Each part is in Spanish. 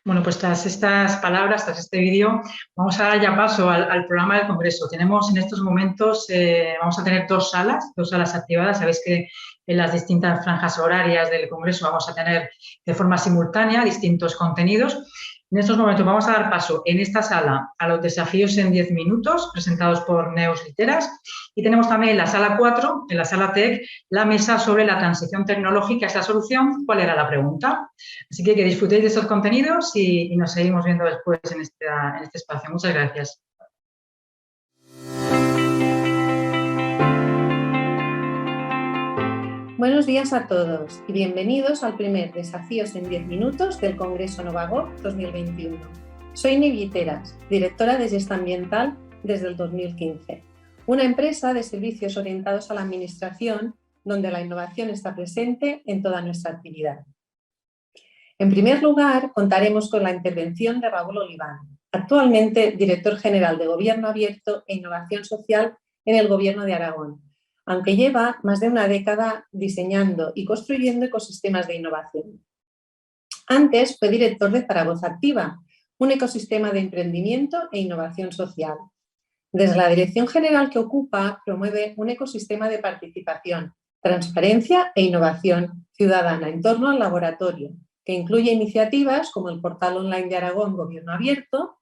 Bueno, pues tras estas palabras, tras este vídeo, vamos a dar ya paso al programa del Congreso. Tenemos en estos momentos, vamos a tener dos salas activadas. Sabéis que en las distintas franjas horarias del Congreso vamos a tener de forma simultánea distintos contenidos. En estos momentos vamos a dar paso en esta sala a los desafíos en 10 minutos presentados por Neus Literas, y tenemos también en la sala 4, en la sala TEC, la mesa sobre la transición tecnológica. ¿Es la solución? ¿Cuál era la pregunta? Así que disfrutéis de estos contenidos y nos seguimos viendo después en este espacio. Muchas gracias. Buenos días a todos y bienvenidos al primer Desafíos en 10 minutos del Congreso Novagop 2021. Soy Neus Literas, directora de Gestión Ambiental desde el 2015, una empresa de servicios orientados a la administración donde la innovación está presente en toda nuestra actividad. En primer lugar, contaremos con la intervención de Raúl Oliván, actualmente director general de Gobierno Abierto e Innovación Social en el Gobierno de Aragón, aunque lleva más de una década diseñando y construyendo ecosistemas de innovación. Antes fue director de Zaragoza Activa, un ecosistema de emprendimiento e innovación social. Desde la dirección general que ocupa, promueve un ecosistema de participación, transparencia e innovación ciudadana en torno al laboratorio, que incluye iniciativas como el portal online de Aragón Gobierno Abierto,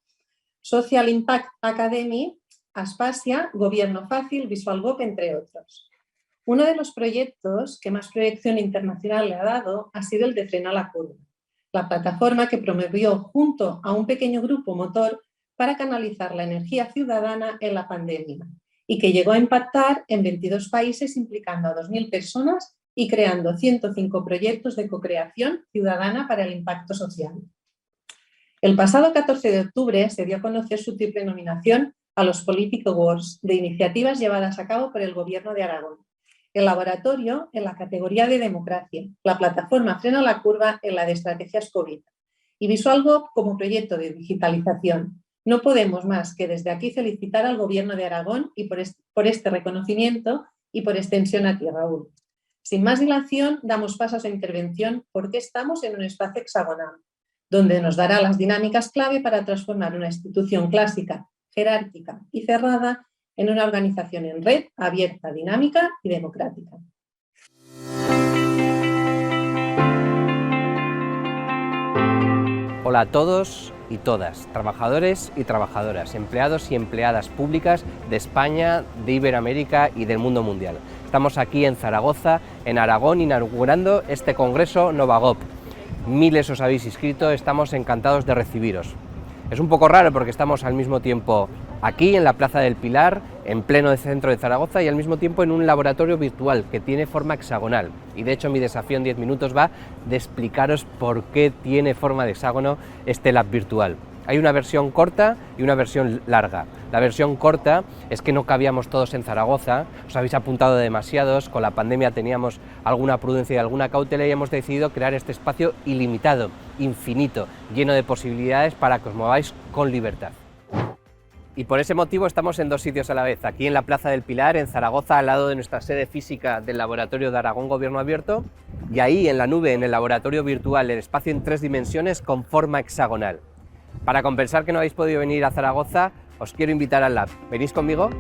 Social Impact Academy, Aspasia, Gobierno Fácil, VisualGov, entre otros. Uno de los proyectos que más proyección internacional le ha dado ha sido el de Frena la Curva, la plataforma que promovió junto a un pequeño grupo motor para canalizar la energía ciudadana en la pandemia y que llegó a impactar en 22 países implicando a 2.000 personas y creando 105 proyectos de co-creación ciudadana para el impacto social. El pasado 14 de octubre se dio a conocer su triple nominación a los Politics Awards de iniciativas llevadas a cabo por el Gobierno de Aragón, el laboratorio en la categoría de democracia, la plataforma Frena la Curva en la de estrategias COVID y VisualGov como proyecto de digitalización. No podemos más que desde aquí felicitar al Gobierno de Aragón y por este reconocimiento y por extensión a ti, Raúl. Sin más dilación, damos paso a su intervención porque estamos en un espacio hexagonal, donde nos dará las dinámicas clave para transformar una institución clásica, jerárquica y cerrada en una organización en red, abierta, dinámica y democrática. Hola a todos y todas, trabajadores y trabajadoras, empleados y empleadas públicas de España, de Iberoamérica y del mundo mundial. Estamos aquí en Zaragoza, en Aragón, inaugurando este Congreso Novagop. Miles os habéis inscrito, estamos encantados de recibiros. Es un poco raro porque estamos al mismo tiempo aquí en la Plaza del Pilar, en pleno centro de Zaragoza, y al mismo tiempo en un laboratorio virtual que tiene forma hexagonal. Y de hecho mi desafío en 10 minutos va de explicaros por qué tiene forma de hexágono este lab virtual. Hay una versión corta y una versión larga. La versión corta es que no cabíamos todos en Zaragoza, os habéis apuntado demasiados, con la pandemia teníamos alguna prudencia y alguna cautela y hemos decidido crear este espacio ilimitado, infinito, lleno de posibilidades para que os mováis con libertad. Y por ese motivo estamos en dos sitios a la vez, aquí en la Plaza del Pilar, en Zaragoza, al lado de nuestra sede física del Laboratorio de Aragón Gobierno Abierto, y ahí en la nube, en el laboratorio virtual, el espacio en 3 dimensiones con forma hexagonal. Para compensar que no habéis podido venir a Zaragoza, os quiero invitar al lab. ¿Venís conmigo?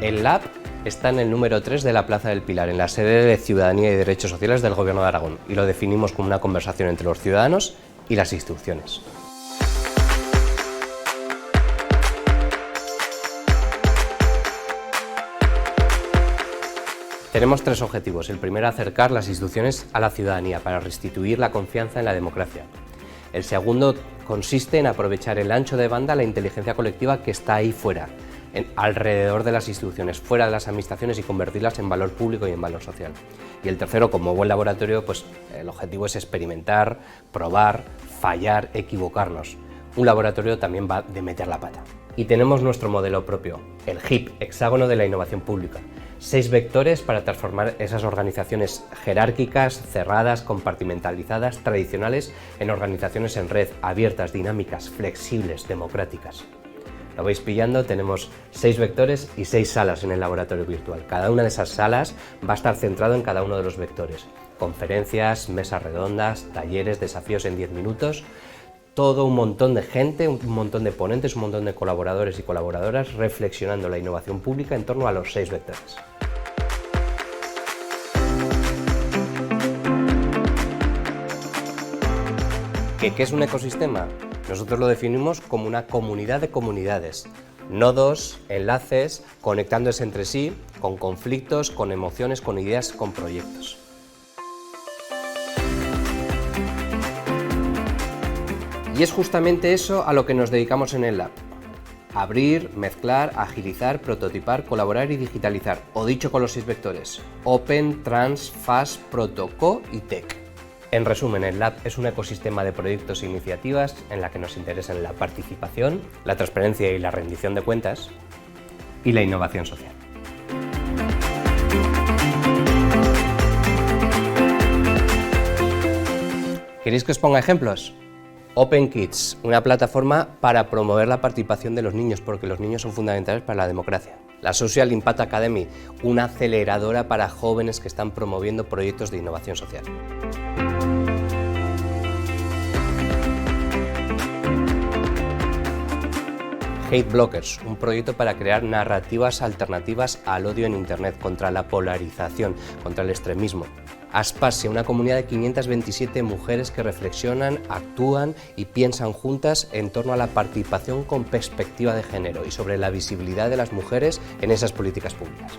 El lab está en el número 3 de la Plaza del Pilar, en la sede de Ciudadanía y Derechos Sociales del Gobierno de Aragón, y lo definimos como una conversación entre los ciudadanos y las instituciones. Tenemos 3 objetivos. El primero, acercar las instituciones a la ciudadanía para restituir la confianza en la democracia. El segundo consiste en aprovechar el ancho de banda, la inteligencia colectiva que está ahí fuera, alrededor de las instituciones, fuera de las administraciones, y convertirlas en valor público y en valor social. Y el tercero, como buen laboratorio, pues el objetivo es experimentar, probar, fallar, equivocarnos. Un laboratorio también va de meter la pata. Y tenemos nuestro modelo propio, el HIP, Hexágono de la Innovación Pública. 6 vectores para transformar esas organizaciones jerárquicas, cerradas, compartimentalizadas, tradicionales, en organizaciones en red, abiertas, dinámicas, flexibles, democráticas. Lo vais pillando, tenemos 6 vectores y 6 salas en el laboratorio virtual. Cada una de esas salas va a estar centrado en cada uno de los vectores. Conferencias, mesas redondas, talleres, desafíos en 10 minutos. Todo un montón de gente, un montón de ponentes, un montón de colaboradores y colaboradoras reflexionando la innovación pública en torno a los 6 vectores. ¿Qué es un ecosistema? Nosotros lo definimos como una comunidad de comunidades, nodos, enlaces, conectándose entre sí, con conflictos, con emociones, con ideas, con proyectos. Y es justamente eso a lo que nos dedicamos en el Lab. Abrir, mezclar, agilizar, prototipar, colaborar y digitalizar. O dicho con los 6 vectores: Open, Trans, Fast, Proto, Co y Tech. En resumen, el Lab es un ecosistema de proyectos e iniciativas en la que nos interesan la participación, la transparencia y la rendición de cuentas y la innovación social. ¿Queréis que os ponga ejemplos? Open Kids, una plataforma para promover la participación de los niños, porque los niños son fundamentales para la democracia. La Social Impact Academy, una aceleradora para jóvenes que están promoviendo proyectos de innovación social. Hate Blockers, un proyecto para crear narrativas alternativas al odio en Internet, contra la polarización, contra el extremismo. Aspasia, una comunidad de 527 mujeres que reflexionan, actúan y piensan juntas en torno a la participación con perspectiva de género y sobre la visibilidad de las mujeres en esas políticas públicas.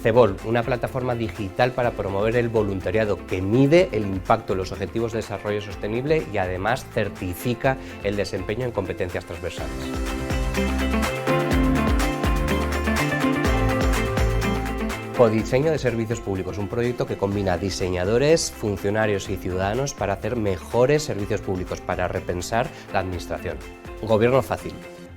Cebol, una plataforma digital para promover el voluntariado que mide el impacto de los objetivos de desarrollo sostenible y además certifica el desempeño en competencias transversales. Codiseño de servicios públicos, un proyecto que combina diseñadores, funcionarios y ciudadanos para hacer mejores servicios públicos, para repensar la administración. Gobierno fácil,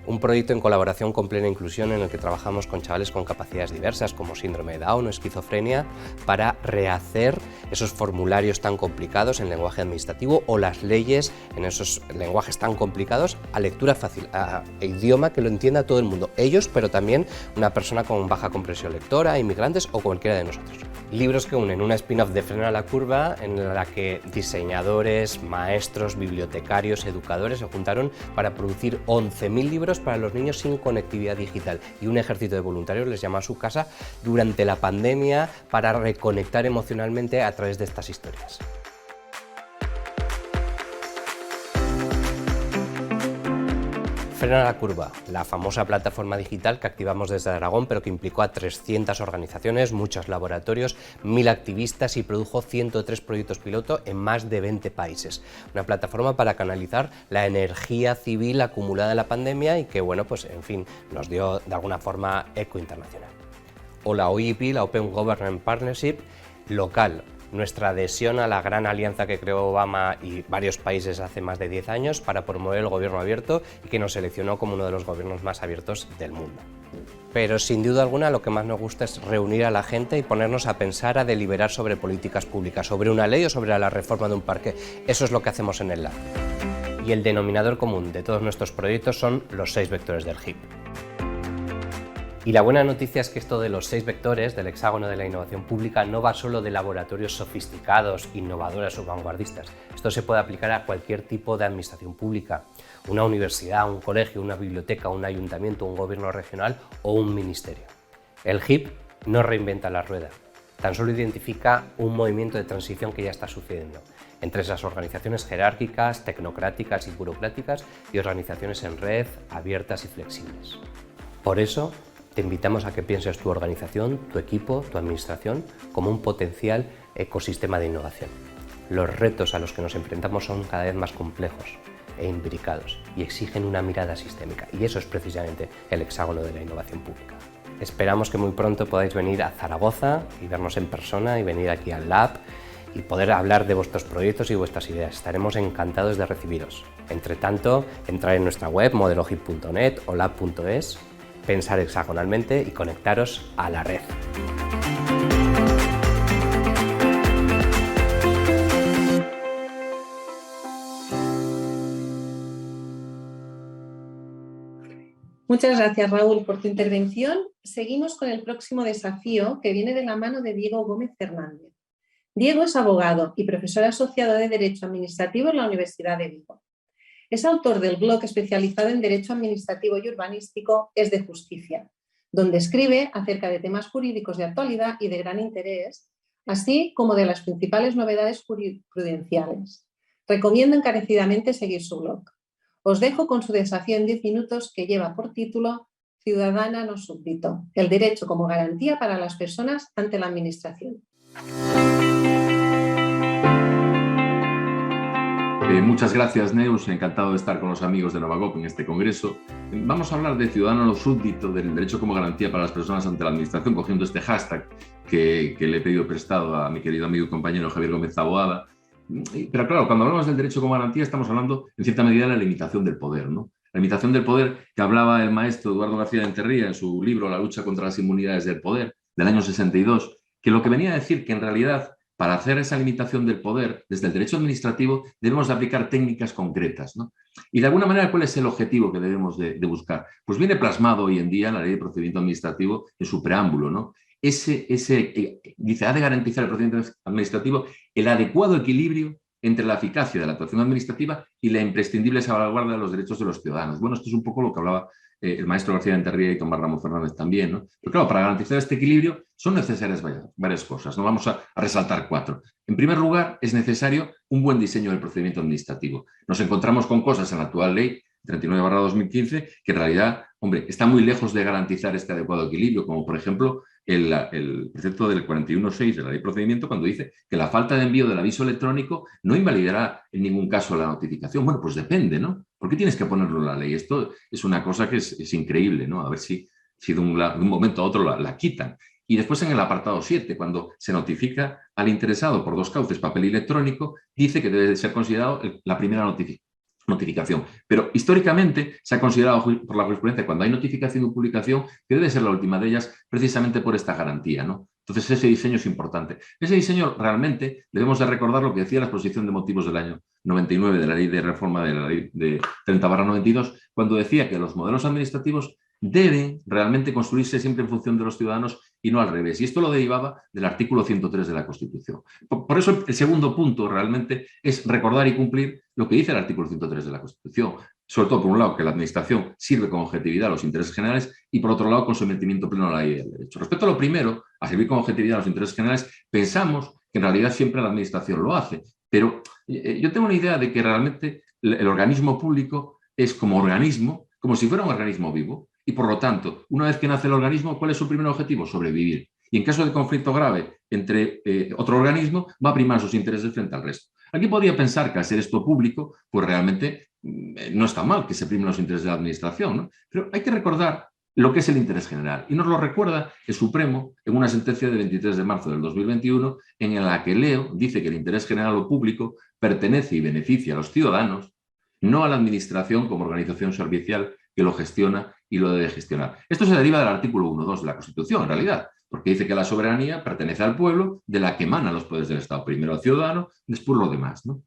un proyecto en colaboración con Plena Inclusión en el que trabajamos con chavales con capacidades diversas como síndrome de Down o esquizofrenia para rehacer esos formularios tan complicados en lenguaje administrativo o las leyes en esos lenguajes tan complicados a lectura fácil, a idioma que lo entienda todo el mundo, ellos, pero también una persona con baja comprensión lectora, inmigrantes o cualquiera de nosotros. Libros que unen, una spin-off de Frena la Curva en la que diseñadores, maestros, bibliotecarios, educadores se juntaron para producir 11.000 libros para los niños sin conectividad digital, y un ejército de voluntarios les llamó a su casa durante la pandemia para reconectar emocionalmente a través de estas historias. Frena la Curva, la famosa plataforma digital que activamos desde Aragón, pero que implicó a 300 organizaciones, muchos laboratorios, 1000 activistas y produjo 103 proyectos piloto en más de 20 países. Una plataforma para canalizar la energía civil acumulada en la pandemia y que, bueno, pues en fin, nos dio de alguna forma eco internacional. O la OIP, la Open Government Partnership, local. Nuestra adhesión a la gran alianza que creó Obama y varios países hace más de 10 años para promover el gobierno abierto y que nos seleccionó como uno de los gobiernos más abiertos del mundo. Pero sin duda alguna lo que más nos gusta es reunir a la gente y ponernos a pensar, a deliberar sobre políticas públicas, sobre una ley o sobre la reforma de un parque. Eso es lo que hacemos en el Lab. Y el denominador común de todos nuestros proyectos son los 6 vectores del HIP. Y la buena noticia es que esto de los 6 vectores del hexágono de la innovación pública no va solo de laboratorios sofisticados, innovadores o vanguardistas. Esto se puede aplicar a cualquier tipo de administración pública, una universidad, un colegio, una biblioteca, un ayuntamiento, un gobierno regional o un ministerio. El HIP no reinventa la rueda, tan solo identifica un movimiento de transición que ya está sucediendo entre esas organizaciones jerárquicas, tecnocráticas y burocráticas y organizaciones en red, abiertas y flexibles. Por eso, te invitamos a que pienses tu organización, tu equipo, tu administración como un potencial ecosistema de innovación. Los retos a los que nos enfrentamos son cada vez más complejos e imbricados y exigen una mirada sistémica, y eso es precisamente el hexágono de la innovación pública. Esperamos que muy pronto podáis venir a Zaragoza y vernos en persona y venir aquí al Lab y poder hablar de vuestros proyectos y vuestras ideas. Estaremos encantados de recibiros. Entre tanto, entrar en nuestra web modelohip.net o lab.es, pensar hexagonalmente y conectaros a la red. Muchas gracias, Raúl, por tu intervención. Seguimos con el próximo desafío, que viene de la mano de Diego Gómez Fernández. Diego es abogado y profesor asociado de Derecho Administrativo en la Universidad de Vigo. Es autor del blog especializado en Derecho Administrativo y Urbanístico Es de Justicia, donde escribe acerca de temas jurídicos de actualidad y de gran interés, así como de las principales novedades jurisprudenciales. Recomiendo encarecidamente seguir su blog. Os dejo con su desafío en 10 minutos, que lleva por título Ciudadana no súbdito, el derecho como garantía para las personas ante la Administración. Muchas gracias, Neus. Encantado de estar con los amigos de Novagop en este congreso. Vamos a hablar de ciudadano no súbdito, del derecho como garantía para las personas ante la Administración, cogiendo este hashtag que le he pedido prestado a mi querido amigo y compañero Javier Gómez Taboada. Pero claro, cuando hablamos del derecho como garantía estamos hablando en cierta medida de la limitación del poder, ¿no? La limitación del poder que hablaba el maestro Eduardo García de Enterría en su libro La lucha contra las inmunidades del poder, del año 62, que lo que venía a decir que en realidad para hacer esa limitación del poder desde el derecho administrativo debemos de aplicar técnicas concretas, ¿no? Y de alguna manera, ¿cuál es el objetivo que debemos de buscar? Pues viene plasmado hoy en día en la Ley de Procedimiento Administrativo en su preámbulo, ¿no? Dice, ha de garantizar el procedimiento administrativo el adecuado equilibrio entre la eficacia de la actuación administrativa y la imprescindible salvaguarda de los derechos de los ciudadanos. Bueno, esto es un poco lo que hablaba el maestro García de Enterría y Tomás Ramos Fernández también, ¿no? Pero claro, para garantizar este equilibrio son necesarias varias cosas, ¿no? Vamos a resaltar 4. En primer lugar, es necesario un buen diseño del procedimiento administrativo. Nos encontramos con cosas en la actual ley 39/2015 que en realidad, hombre, está muy lejos de garantizar este adecuado equilibrio, como por ejemplo el precepto del 41.6 de la ley de procedimiento, cuando dice que la falta de envío del aviso electrónico no invalidará en ningún caso la notificación. Bueno, pues depende, ¿no? ¿Por qué tienes que ponerlo en la ley? Esto es una cosa que es increíble, ¿no? A ver si de un momento a otro la quitan. Y después en el apartado 7, cuando se notifica al interesado por 2 cauces papel electrónico, dice que debe ser considerado la primera notificación. Pero históricamente se ha considerado por la jurisprudencia, cuando hay notificación y publicación, que debe ser la última de ellas precisamente por esta garantía, ¿no? Entonces ese diseño es importante. Ese diseño realmente debemos de recordar lo que decía la exposición de motivos del año 99 de la ley de reforma de la ley de 30/92, cuando decía que los modelos administrativos deben realmente construirse siempre en función de los ciudadanos y no al revés. Y esto lo derivaba del artículo 103 de la Constitución. Por eso el segundo punto realmente es recordar y cumplir lo que dice el artículo 103 de la Constitución. Sobre todo, por un lado, que la Administración sirve con objetividad a los intereses generales y, por otro lado, con sometimiento pleno a la ley del derecho. Respecto a lo primero, a servir con objetividad a los intereses generales, pensamos que en realidad siempre la Administración lo hace. Pero yo tengo una idea de que realmente el organismo público es como organismo, como si fuera un organismo vivo. Y, por lo tanto, una vez que nace el organismo, ¿cuál es su primer objetivo? Sobrevivir. Y en caso de conflicto grave entre otro organismo, va a primar sus intereses frente al resto. Aquí podría pensar que al ser esto público, pues realmente no está mal que se primen los intereses de la Administración, ¿no? Pero hay que recordar lo que es el interés general. Y nos lo recuerda el Supremo en una sentencia de 23 de marzo del 2021, en la que leo, dice que el interés general o público pertenece y beneficia a los ciudadanos, no a la Administración como organización servicial que lo gestiona y lo debe gestionar. Esto se deriva del artículo 1.2 de la Constitución, en realidad, porque dice que la soberanía pertenece al pueblo, de la que emanan los poderes del Estado. Primero al ciudadano, después lo demás, ¿no?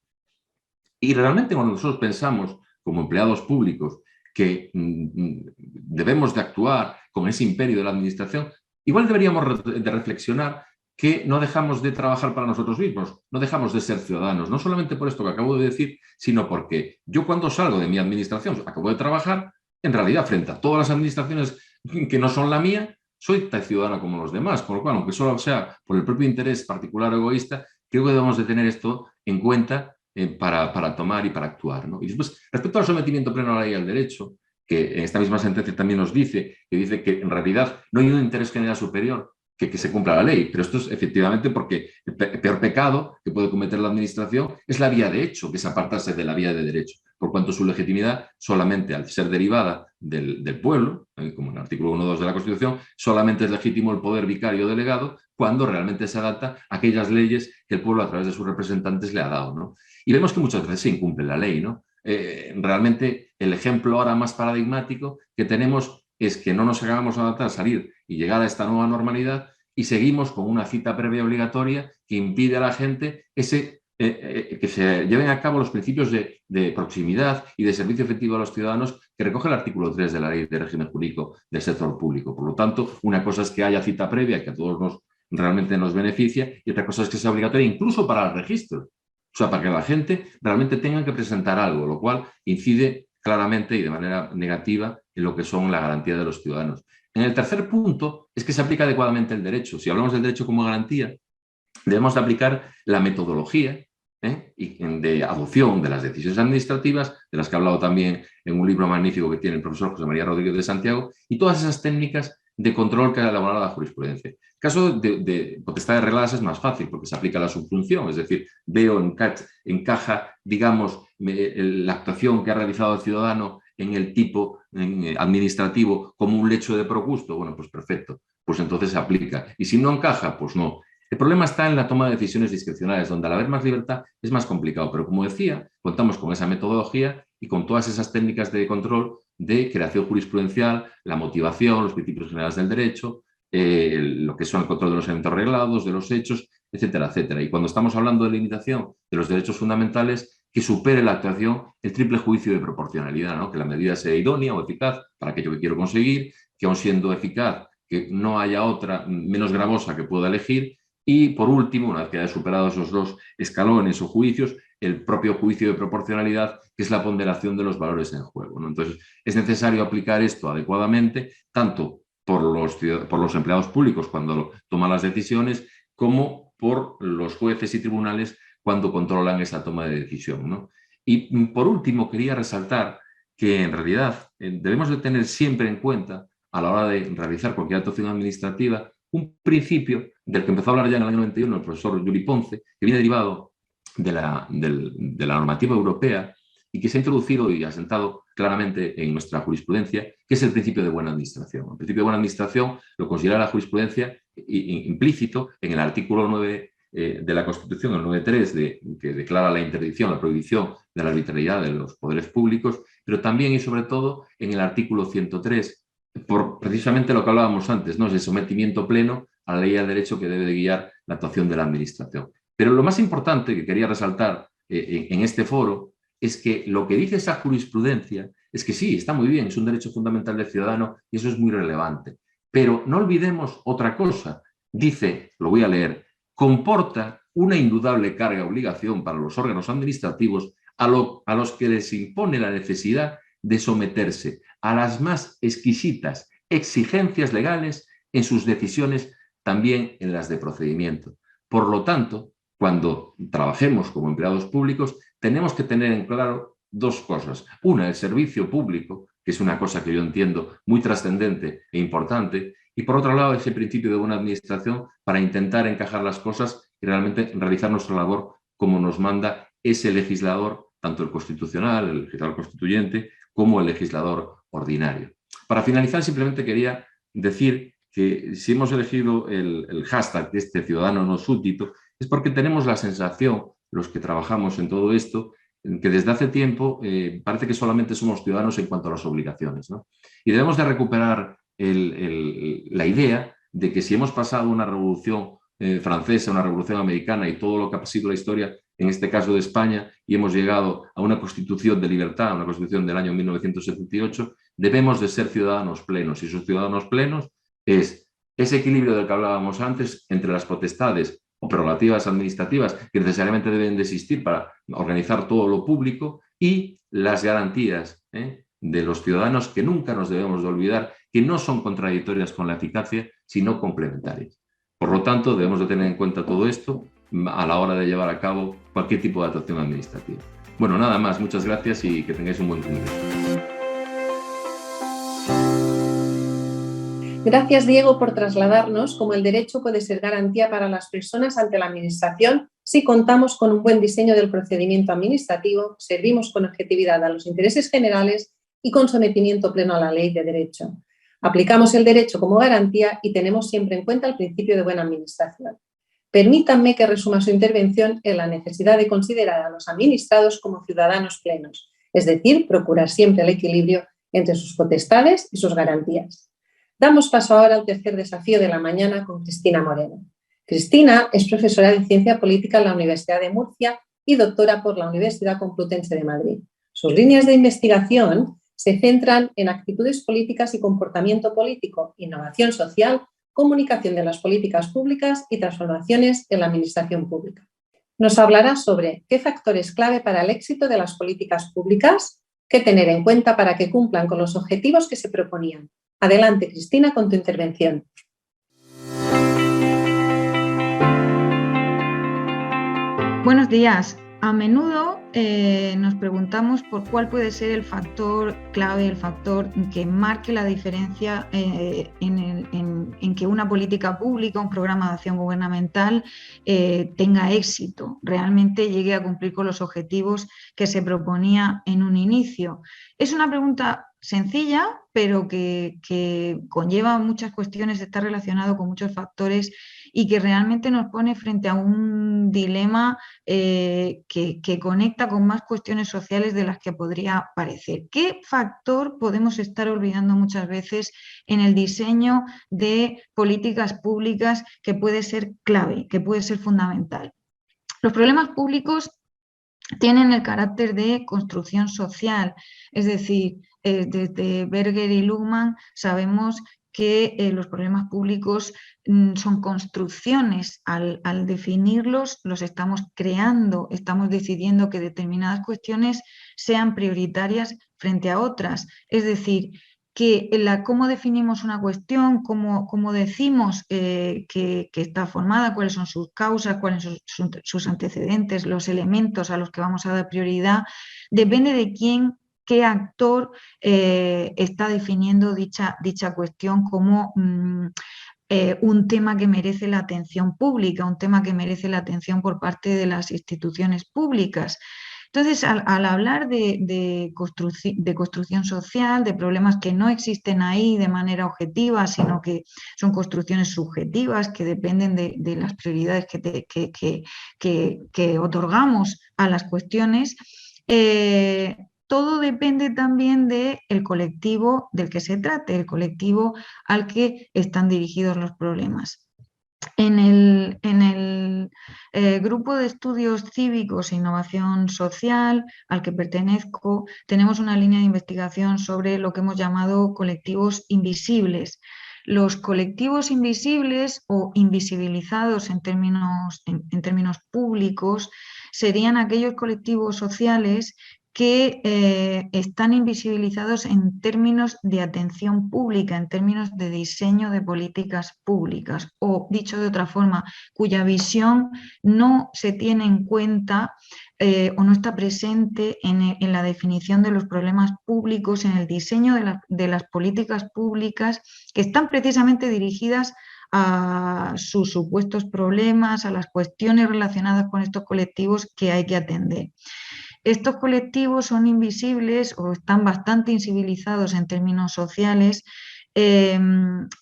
Y realmente cuando nosotros pensamos como empleados públicos que debemos de actuar con ese imperio de la Administración, igual deberíamos de reflexionar que no dejamos de trabajar para nosotros mismos, no dejamos de ser ciudadanos, no solamente por esto que acabo de decir, sino porque yo cuando salgo de mi Administración, acabo de trabajar, en realidad frente a todas las administraciones que no son la mía, soy tan ciudadano como los demás, con lo cual, aunque solo sea por el propio interés particular o egoísta, creo que debemos de tener esto en cuenta para tomar y para actuar, ¿no? Y después, respecto al sometimiento pleno a la ley y al derecho, que en esta misma sentencia también nos dice que en realidad no hay un interés general superior que se cumpla la ley, pero esto es efectivamente porque el peor pecado que puede cometer la Administración es la vía de hecho, que es apartarse de la vía de derecho, por cuanto su legitimidad solamente al ser derivada del pueblo, como en el artículo 1.2 de la Constitución, solamente es legítimo el poder vicario delegado cuando realmente se adapta a aquellas leyes que el pueblo a través de sus representantes le ha dado, ¿no? Y vemos que muchas veces se incumple la ley, ¿no? Realmente el ejemplo ahora más paradigmático que tenemos es que no nos acabamos de adaptar, salir y llegar a esta nueva normalidad y seguimos con una cita previa obligatoria que impide a la gente ese que se lleven a cabo los principios de proximidad y de servicio efectivo a los ciudadanos que recoge el artículo 3 de la Ley de Régimen Jurídico del Sector Público. Por lo tanto, una cosa es que haya cita previa que a todos realmente nos beneficia y otra cosa es que sea obligatoria incluso para el registro. O sea, para que la gente realmente tenga que presentar algo, lo cual incide claramente y de manera negativa en lo que son la garantía de los ciudadanos. En el tercer punto es que se aplica adecuadamente el derecho. Si hablamos del derecho como garantía, debemos de aplicar la metodología y de adopción de las decisiones administrativas, de las que ha hablado también en un libro magnífico que tiene el profesor José María Rodríguez de Santiago, y todas esas técnicas de control que ha elaborado la jurisprudencia. El caso de potestades regladas es más fácil porque se aplica la subfunción, es decir, encaja, digamos, la actuación que ha realizado el ciudadano en el tipo administrativo como un lecho de progusto. Bueno, pues perfecto, pues entonces se aplica. Y si no encaja, pues no. El problema está en la toma de decisiones discrecionales, donde al haber más libertad es más complicado. Pero como decía, contamos con esa metodología y con todas esas técnicas de control de creación jurisprudencial, la motivación, los principios generales del derecho, lo que son el control de los eventos reglados, de los hechos, etcétera, etcétera. Y cuando estamos hablando de limitación de los derechos fundamentales, que supere la actuación el triple juicio de proporcionalidad, ¿no? Que la medida sea idónea o eficaz para aquello que quiero conseguir, que aun siendo eficaz, que no haya otra menos gravosa que pueda elegir. Y, por último, una vez que haya superado esos dos escalones o juicios, el propio juicio de proporcionalidad, que es la ponderación de los valores en juego, ¿no? Entonces, es necesario aplicar esto adecuadamente, tanto por los empleados públicos cuando toman las decisiones, como por los jueces y tribunales cuando controlan esa toma de decisión, ¿no? Y, por último, quería resaltar que, en realidad, debemos de tener siempre en cuenta, a la hora de realizar cualquier actuación administrativa, un principio del que empezó a hablar ya en el año 91 el profesor Yuri Ponce, que viene derivado de la normativa europea y que se ha introducido y asentado claramente en nuestra jurisprudencia, que es el principio de buena administración. El principio de buena administración lo considera la jurisprudencia implícito en el artículo 9 de la Constitución, el 9.3, que declara la interdicción, la prohibición de la arbitrariedad de los poderes públicos, pero también y sobre todo en el artículo 103, por precisamente lo que hablábamos antes, ¿no? Ese sometimiento pleno a la ley del derecho que debe de guiar la actuación de la administración. Pero lo más importante que quería resaltar en este foro es que lo que dice esa jurisprudencia es que sí, está muy bien, es un derecho fundamental del ciudadano y eso es muy relevante. Pero no olvidemos otra cosa. Dice, lo voy a leer, comporta una indudable carga obligación para los órganos administrativos a los que les impone la necesidad de someterse a las más exquisitas exigencias legales en sus decisiones, también en las de procedimiento. Por lo tanto, cuando trabajemos como empleados públicos, tenemos que tener en claro dos cosas. Una, el servicio público, que es una cosa que yo entiendo muy trascendente e importante, y por otro lado, ese principio de buena administración para intentar encajar las cosas y realmente realizar nuestra labor como nos manda ese legislador, tanto el constitucional, el legislador constituyente, como el legislador ordinario. Para finalizar, simplemente quería decir que si hemos elegido el hashtag de este ciudadano no súbdito, es porque tenemos la sensación, los que trabajamos en todo esto, que desde hace tiempo parece que solamente somos ciudadanos en cuanto a las obligaciones, ¿no? Y debemos de recuperar la idea de que si hemos pasado una revolución francesa, una revolución americana y todo lo que ha sido la historia, en este caso de España, y hemos llegado a una constitución de libertad, una constitución del año 1978, debemos de ser ciudadanos plenos. Y esos ciudadanos plenos es ese equilibrio del que hablábamos antes entre las potestades o prerrogativas administrativas que necesariamente deben de existir para organizar todo lo público y las garantías de los ciudadanos que nunca nos debemos de olvidar que no son contradictorias con la eficacia, sino complementarias. Por lo tanto, debemos de tener en cuenta todo esto a la hora de llevar a cabo cualquier tipo de actuación administrativa. Bueno, nada más, muchas gracias y que tengáis un buen congreso. Gracias, Diego, por trasladarnos cómo el derecho puede ser garantía para las personas ante la Administración si contamos con un buen diseño del procedimiento administrativo, servimos con objetividad a los intereses generales y con sometimiento pleno a la ley de derecho. Aplicamos el derecho como garantía y tenemos siempre en cuenta el principio de buena administración. Permítanme que resuma su intervención en la necesidad de considerar a los administrados como ciudadanos plenos, es decir, procurar siempre el equilibrio entre sus potestades y sus garantías. Damos paso ahora al tercer desafío de la mañana con Cristina Moreno. Cristina es profesora de Ciencia Política en la Universidad de Murcia y doctora por la Universidad Complutense de Madrid. Sus líneas de investigación se centran en actitudes políticas y comportamiento político, innovación social, comunicación de las políticas públicas y transformaciones en la administración pública. Nos hablará sobre qué factores clave para el éxito de las políticas públicas, qué tener en cuenta para que cumplan con los objetivos que se proponían. Adelante, Cristina, con tu intervención. Buenos días. A menudo nos preguntamos por cuál puede ser el factor clave, el factor que marque la diferencia en que una política pública, un programa de acción gubernamental tenga éxito, realmente llegue a cumplir con los objetivos que se proponía en un inicio. Es una pregunta sencilla, pero que conlleva muchas cuestiones, está relacionado con muchos factores y que realmente nos pone frente a un dilema que conecta con más cuestiones sociales de las que podría parecer. ¿Qué factor podemos estar olvidando muchas veces en el diseño de políticas públicas que puede ser clave, que puede ser fundamental? Los problemas públicos tienen el carácter de construcción social, es decir, desde Berger y Luhmann sabemos que los problemas públicos son construcciones. Al definirlos, los estamos creando, estamos decidiendo que determinadas cuestiones sean prioritarias frente a otras. Es decir, que cómo definimos una cuestión, cómo decimos que está formada, cuáles son sus causas, cuáles son sus antecedentes, los elementos a los que vamos a dar prioridad, depende de qué actor está definiendo dicha cuestión como un tema que merece la atención pública, un tema que merece la atención por parte de las instituciones públicas. Entonces, al hablar de construcción social, de problemas que no existen ahí de manera objetiva, sino que son construcciones subjetivas que dependen de las prioridades que otorgamos a las cuestiones, todo depende también del colectivo del que se trate, el colectivo al que están dirigidos los problemas. En el grupo de estudios cívicos e innovación social al que pertenezco, tenemos una línea de investigación sobre lo que hemos llamado colectivos invisibles. Los colectivos invisibles o invisibilizados en términos públicos serían aquellos colectivos sociales que están invisibilizados en términos de atención pública, en términos de diseño de políticas públicas, o dicho de otra forma, cuya visión no se tiene en cuenta o no está presente en la definición de los problemas públicos, en el diseño de las políticas públicas que están precisamente dirigidas a sus supuestos problemas, a las cuestiones relacionadas con estos colectivos que hay que atender. Estos colectivos son invisibles o están bastante invisibilizados en términos sociales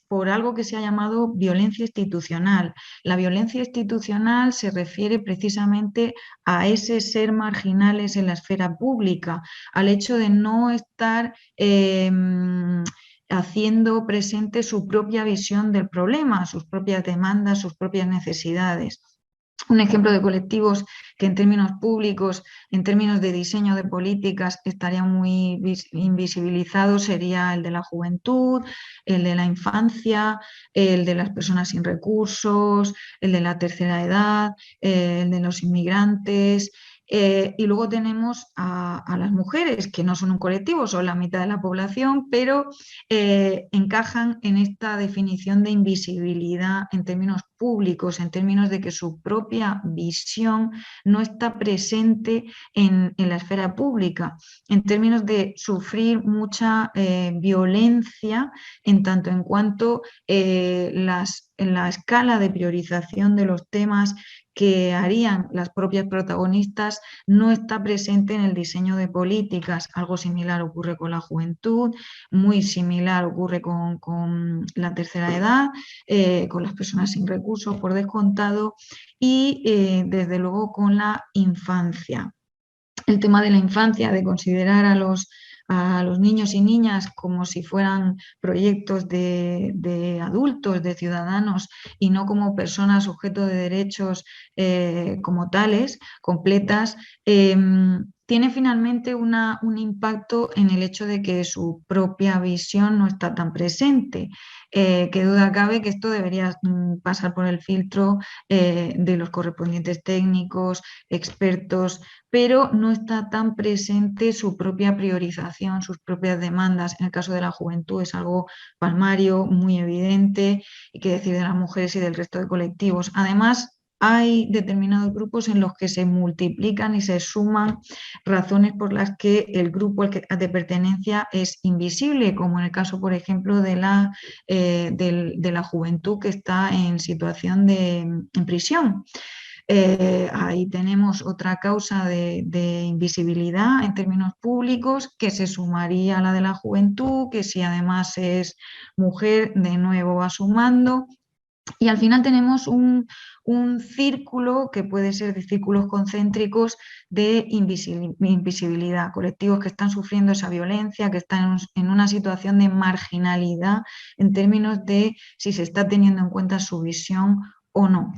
por algo que se ha llamado violencia institucional. La violencia institucional se refiere precisamente a ese ser marginales en la esfera pública, al hecho de no estar haciendo presente su propia visión del problema, sus propias demandas, sus propias necesidades. Un ejemplo de colectivos que en términos públicos, en términos de diseño de políticas, estarían muy invisibilizados sería el de la juventud, el de la infancia, el de las personas sin recursos, el de la tercera edad, el de los inmigrantes. Y luego tenemos a las mujeres, que no son un colectivo, son la mitad de la población, pero encajan en esta definición de invisibilidad en términos públicos, en términos de que su propia visión no está presente en la esfera pública, en términos de sufrir mucha violencia en tanto en cuanto en la escala de priorización de los temas que harían las propias protagonistas no está presente en el diseño de políticas. Algo similar ocurre con la juventud, muy similar ocurre con la tercera edad, con las personas sin recursos por descontado y desde luego con la infancia. El tema de la infancia, de considerar a a los niños y niñas como si fueran proyectos de adultos, de ciudadanos, y no como personas sujeto de derechos como tales, completas, tiene finalmente un impacto en el hecho de que su propia visión no está tan presente. Qué duda cabe que esto debería pasar por el filtro de los correspondientes técnicos, expertos, pero no está tan presente su propia priorización, sus propias demandas. En el caso de la juventud es algo palmario, muy evidente, y qué decir de las mujeres y del resto de colectivos. Además, hay determinados grupos en los que se multiplican y se suman razones por las que el grupo al que de pertenencia es invisible, como en el caso, por ejemplo, de la juventud que está en situación en prisión. Ahí tenemos otra causa de invisibilidad en términos públicos que se sumaría a la de la juventud, que si además es mujer, de nuevo va sumando. Y al final tenemos un círculo que puede ser de círculos concéntricos de invisibilidad, colectivos que están sufriendo esa violencia, que están en una situación de marginalidad en términos de si se está teniendo en cuenta su visión o no.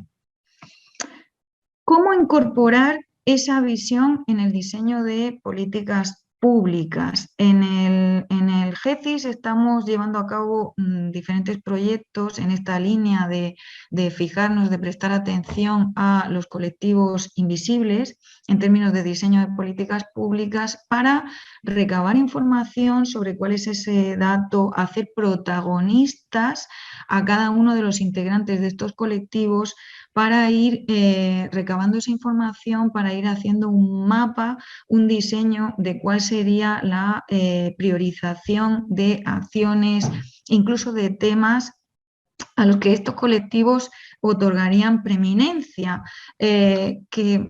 ¿Cómo incorporar esa visión en el diseño de políticas públicas? En el GECIS estamos llevando a cabo diferentes proyectos en esta línea de fijarnos, de prestar atención a los colectivos invisibles en términos de diseño de políticas públicas para recabar información sobre cuál es ese dato, hacer protagonistas a cada uno de los integrantes de estos colectivos para ir recabando esa información, para ir haciendo un mapa, un diseño de cuál sería la priorización de acciones, incluso de temas a los que estos colectivos otorgarían preeminencia, que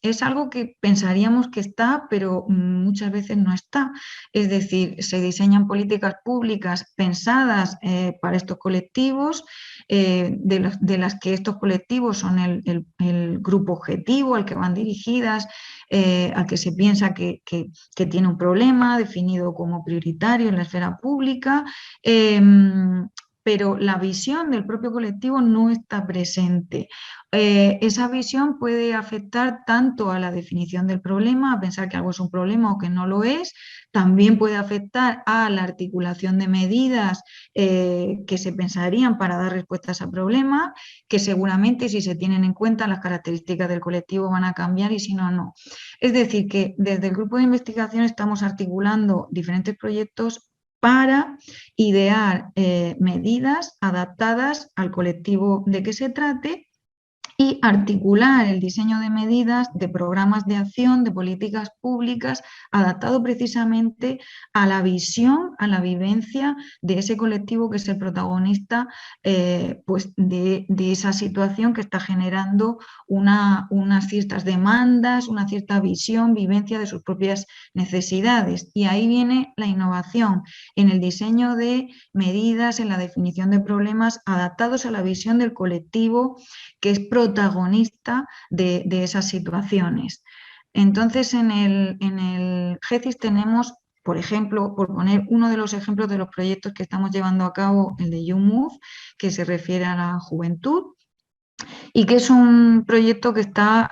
es algo que pensaríamos que está, pero muchas veces no está. Es decir, se diseñan políticas públicas pensadas para estos colectivos, de las que estos colectivos son el grupo objetivo al que van dirigidas, al que se piensa que tiene un problema definido como prioritario en la esfera pública, pero la visión del propio colectivo no está presente. Esa visión puede afectar tanto a la definición del problema, a pensar que algo es un problema o que no lo es, también puede afectar a la articulación de medidas que se pensarían para dar respuesta a ese problema, que seguramente si se tienen en cuenta las características del colectivo van a cambiar y si no, no. Es decir, que desde el grupo de investigación estamos articulando diferentes proyectos para idear medidas adaptadas al colectivo de que se trate y articular el diseño de medidas, de programas de acción, de políticas públicas, adaptado precisamente a la visión, a la vivencia de ese colectivo que es el protagonista pues de esa situación que está generando unas ciertas demandas, una cierta visión, vivencia de sus propias necesidades. Y ahí viene la innovación en el diseño de medidas, en la definición de problemas adaptados a la visión del colectivo que es protagonista de esas situaciones. Entonces, en el GECIS tenemos, por ejemplo, por poner uno de los ejemplos de los proyectos que estamos llevando a cabo, el de YouMove, que se refiere a la juventud, y que es un proyecto que está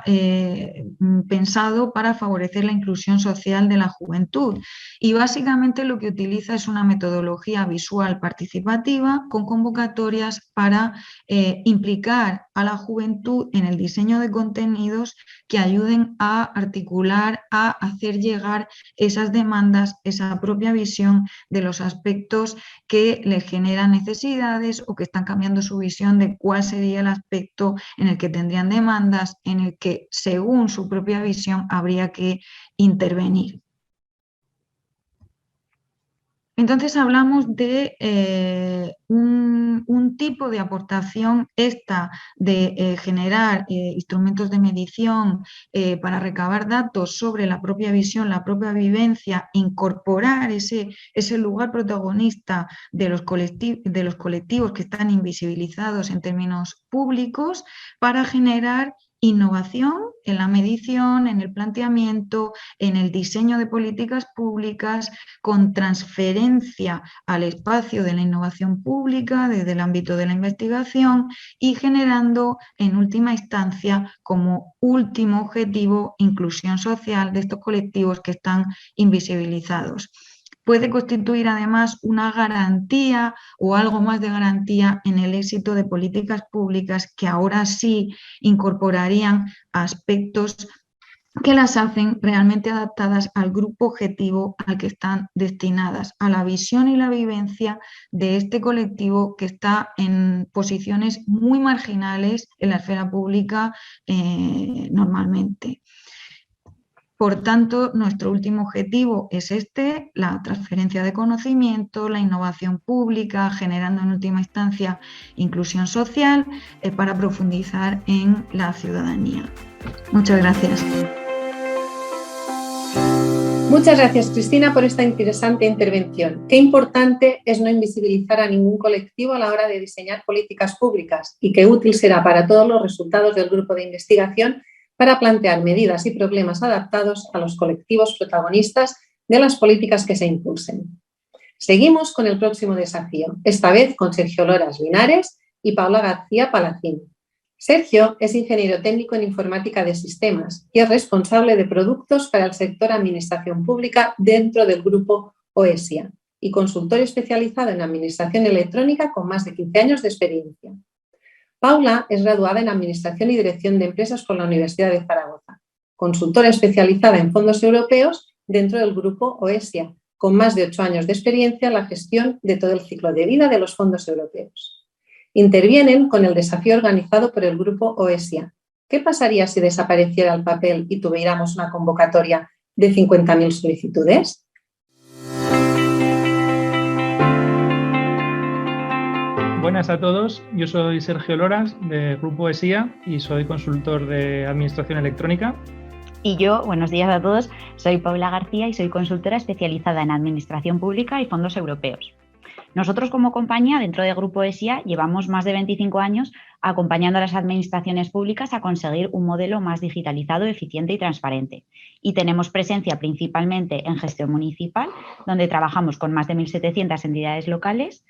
pensado para favorecer la inclusión social de la juventud. Y básicamente lo que utiliza es una metodología visual participativa con convocatorias para implicar a la juventud en el diseño de contenidos que ayuden a articular, a hacer llegar esas demandas, esa propia visión de los aspectos que les generan necesidades o que están cambiando su visión de cuál sería el aspecto en el que tendrían demandas, en el que según su propia visión habría que intervenir. Entonces hablamos de un tipo de aportación esta de generar instrumentos de medición para recabar datos sobre la propia visión, la propia vivencia, incorporar ese lugar protagonista de los colectivos que están invisibilizados en términos públicos para generar innovación en la medición, en el planteamiento, en el diseño de políticas públicas, con transferencia al espacio de la innovación pública desde el ámbito de la investigación y generando en última instancia como último objetivo inclusión social de estos colectivos que están invisibilizados. Puede constituir además una garantía o algo más de garantía en el éxito de políticas públicas que ahora sí incorporarían aspectos que las hacen realmente adaptadas al grupo objetivo al que están destinadas, a la visión y la vivencia de este colectivo que está en posiciones muy marginales en la esfera pública normalmente. Por tanto, nuestro último objetivo es la transferencia de conocimiento, la innovación pública, generando en última instancia inclusión social para profundizar en la ciudadanía. Muchas gracias. Muchas gracias, Cristina, por esta interesante intervención. Qué importante es no invisibilizar a ningún colectivo a la hora de diseñar políticas públicas y qué útil será para todos los resultados del grupo de investigación para plantear medidas y problemas adaptados a los colectivos protagonistas de las políticas que se impulsen. Seguimos con el próximo desafío, esta vez con Sergio Loras Linares y Paula García Palacín. Sergio es ingeniero técnico en informática de sistemas y es responsable de productos para el sector administración pública dentro del grupo OESIA y consultor especializado en administración electrónica con más de 15 años de experiencia. Paula es graduada en Administración y Dirección de Empresas por la Universidad de Zaragoza, consultora especializada en fondos europeos dentro del grupo OESIA, con más de 8 años de experiencia en la gestión de todo el ciclo de vida de los fondos europeos. Intervienen con el desafío organizado por el grupo OESIA. ¿Qué pasaría si desapareciera el papel y tuviéramos una convocatoria de 50.000 solicitudes? Buenas a todos, yo soy Sergio Loras del Grupo ESIA y soy consultor de Administración Electrónica. Y yo, buenos días a todos, soy Paula García y soy consultora especializada en Administración Pública y Fondos Europeos. Nosotros como compañía dentro del Grupo ESIA llevamos más de 25 años acompañando a las administraciones públicas a conseguir un modelo más digitalizado, eficiente y transparente. Y tenemos presencia principalmente en gestión municipal, donde trabajamos con más de 1.700 entidades locales,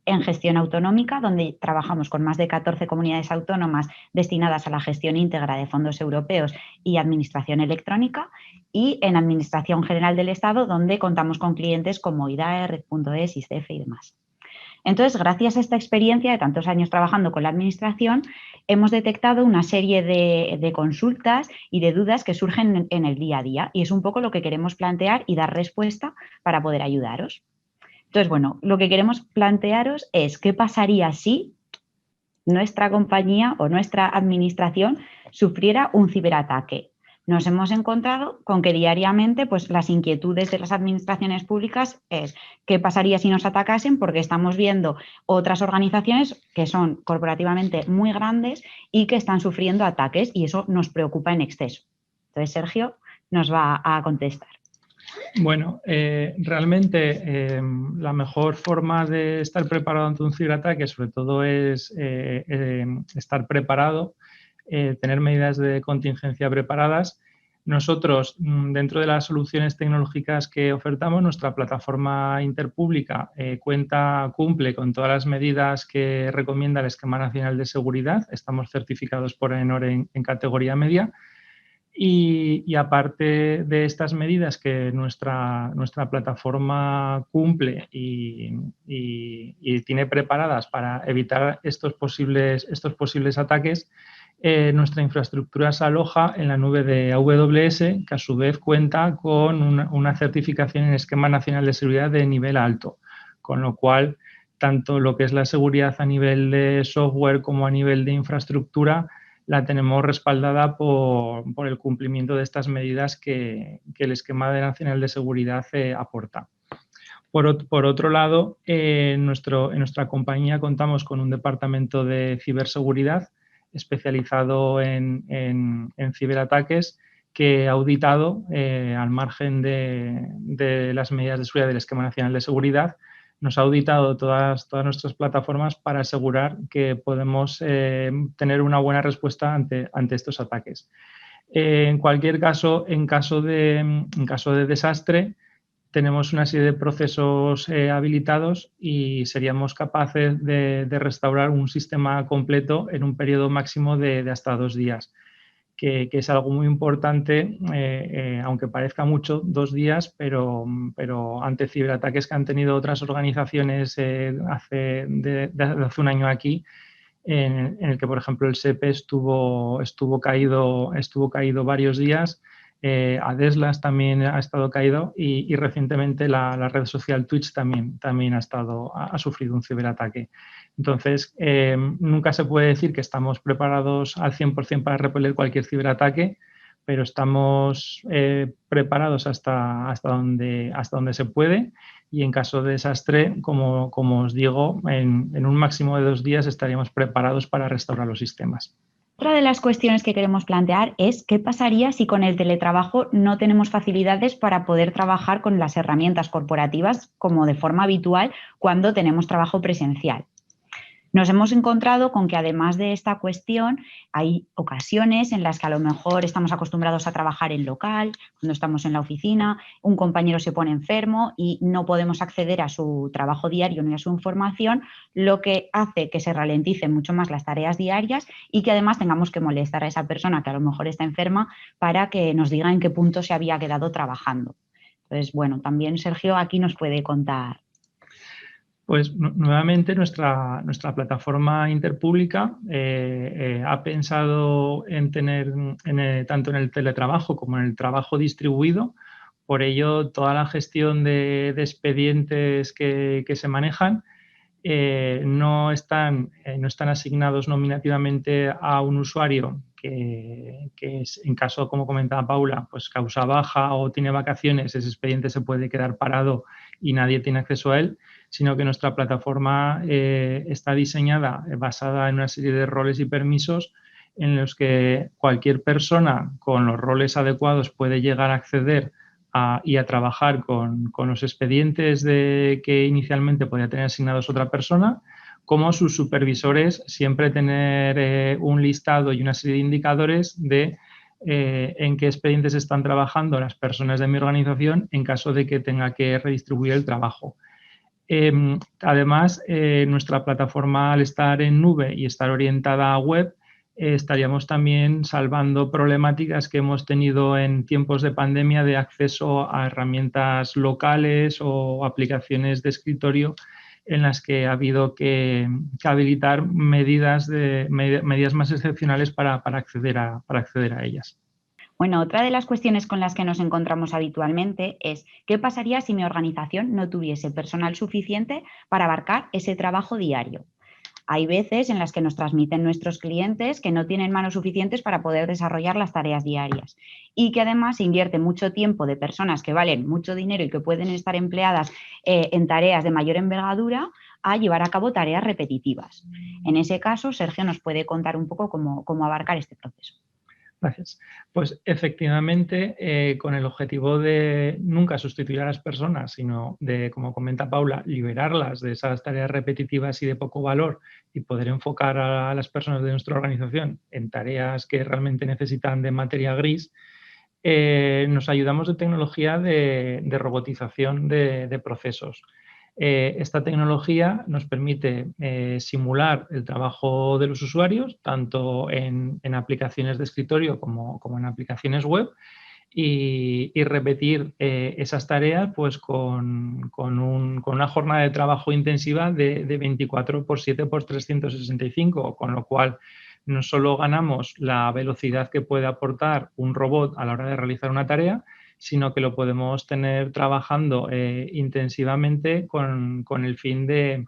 en gestión autonómica, donde trabajamos con más de 14 comunidades autónomas destinadas a la gestión íntegra de fondos europeos y administración electrónica, y en Administración General del Estado, donde contamos con clientes como IDAE, Red.es, ICEFE y demás. Entonces, gracias a esta experiencia de tantos años trabajando con la Administración, hemos detectado una serie de consultas y de dudas que surgen en el día a día, y es un poco lo que queremos plantear y dar respuesta para poder ayudaros. Entonces, bueno, lo que queremos plantearos es qué pasaría si nuestra compañía o nuestra administración sufriera un ciberataque. Nos hemos encontrado con que diariamente pues, las inquietudes de las administraciones públicas es qué pasaría si nos atacasen, porque estamos viendo otras organizaciones que son corporativamente muy grandes y que están sufriendo ataques, y eso nos preocupa en exceso. Entonces, Sergio nos va a contestar. Bueno, realmente la mejor forma de estar preparado ante un ciberataque sobre todo es estar preparado, tener medidas de contingencia preparadas. Nosotros, dentro de las soluciones tecnológicas que ofertamos, nuestra plataforma interpública cumple con todas las medidas que recomienda el Esquema Nacional de Seguridad. Estamos certificados por AENOR en categoría media. Y aparte de estas medidas que nuestra plataforma cumple y tiene preparadas para evitar estos posibles ataques, nuestra infraestructura se aloja en la nube de AWS, que a su vez cuenta con una certificación en Esquema Nacional de Seguridad de nivel alto, con lo cual tanto lo que es la seguridad a nivel de software como a nivel de infraestructura la tenemos respaldada por el cumplimiento de estas medidas que el Esquema Nacional de Seguridad aporta. Por otro lado, en nuestra compañía contamos con un departamento de ciberseguridad especializado en ciberataques, que ha auditado, al margen de las medidas de seguridad del Esquema Nacional de Seguridad, nos ha auditado todas nuestras plataformas para asegurar que podemos tener una buena respuesta ante estos ataques. En cualquier caso, en caso de desastre, tenemos una serie de procesos habilitados y seríamos capaces de restaurar un sistema completo en un periodo máximo de hasta 2 días, que es algo muy importante, aunque parezca mucho, 2 días, pero ante ciberataques que han tenido otras organizaciones hace un año aquí, en el que, por ejemplo, el SEPE estuvo caído varios días. Adeslas también ha estado caído y recientemente la red social Twitch también ha sufrido un ciberataque. Entonces, nunca se puede decir que estamos preparados al 100% para repeler cualquier ciberataque, pero estamos preparados hasta donde se puede, y en caso de desastre, como os digo, en un máximo de 2 días estaríamos preparados para restaurar los sistemas. Otra de las cuestiones que queremos plantear es qué pasaría si con el teletrabajo no tenemos facilidades para poder trabajar con las herramientas corporativas como de forma habitual cuando tenemos trabajo presencial. Nos hemos encontrado con que además de esta cuestión hay ocasiones en las que a lo mejor estamos acostumbrados a trabajar en local, cuando estamos en la oficina, un compañero se pone enfermo y no podemos acceder a su trabajo diario ni a su información, lo que hace que se ralenticen mucho más las tareas diarias y que además tengamos que molestar a esa persona que a lo mejor está enferma para que nos diga en qué punto se había quedado trabajando. Entonces, bueno, también Sergio aquí nos puede contar. Pues nuevamente nuestra plataforma interpública ha pensado en tener tanto en el teletrabajo como en el trabajo distribuido. Por ello, toda la gestión de expedientes que se manejan no están asignados nominativamente a un usuario que es, en caso, como comentaba Paula, pues causa baja o tiene vacaciones, ese expediente se puede quedar parado y nadie tiene acceso a él, sino que nuestra plataforma está diseñada basada en una serie de roles y permisos en los que cualquier persona con los roles adecuados puede llegar a acceder y a trabajar con los expedientes que inicialmente podía tener asignados otra persona, como sus supervisores siempre tener un listado y una serie de indicadores de en qué expedientes están trabajando las personas de mi organización en caso de que tenga que redistribuir el trabajo. Además, nuestra plataforma, al estar en nube y estar orientada a web, estaríamos también salvando problemáticas que hemos tenido en tiempos de pandemia de acceso a herramientas locales o aplicaciones de escritorio en las que ha habido que habilitar medidas más excepcionales para acceder a ellas. Bueno, otra de las cuestiones con las que nos encontramos habitualmente es ¿qué pasaría si mi organización no tuviese personal suficiente para abarcar ese trabajo diario? Hay veces en las que nos transmiten nuestros clientes que no tienen manos suficientes para poder desarrollar las tareas diarias y que además se invierte mucho tiempo de personas que valen mucho dinero y que pueden estar empleadas en tareas de mayor envergadura a llevar a cabo tareas repetitivas. En ese caso, Sergio nos puede contar un poco cómo abarcar este proceso. Gracias. Pues efectivamente, con el objetivo de nunca sustituir a las personas, sino de, como comenta Paula, liberarlas de esas tareas repetitivas y de poco valor y poder enfocar a las personas de nuestra organización en tareas que realmente necesitan de materia gris, nos ayudamos de tecnología de robotización de procesos. Esta tecnología nos permite simular el trabajo de los usuarios, tanto en aplicaciones de escritorio como en aplicaciones web, y repetir esas tareas pues, con una jornada de trabajo intensiva de 24/7/365, con lo cual no solo ganamos la velocidad que puede aportar un robot a la hora de realizar una tarea, sino que lo podemos tener trabajando intensivamente con el fin de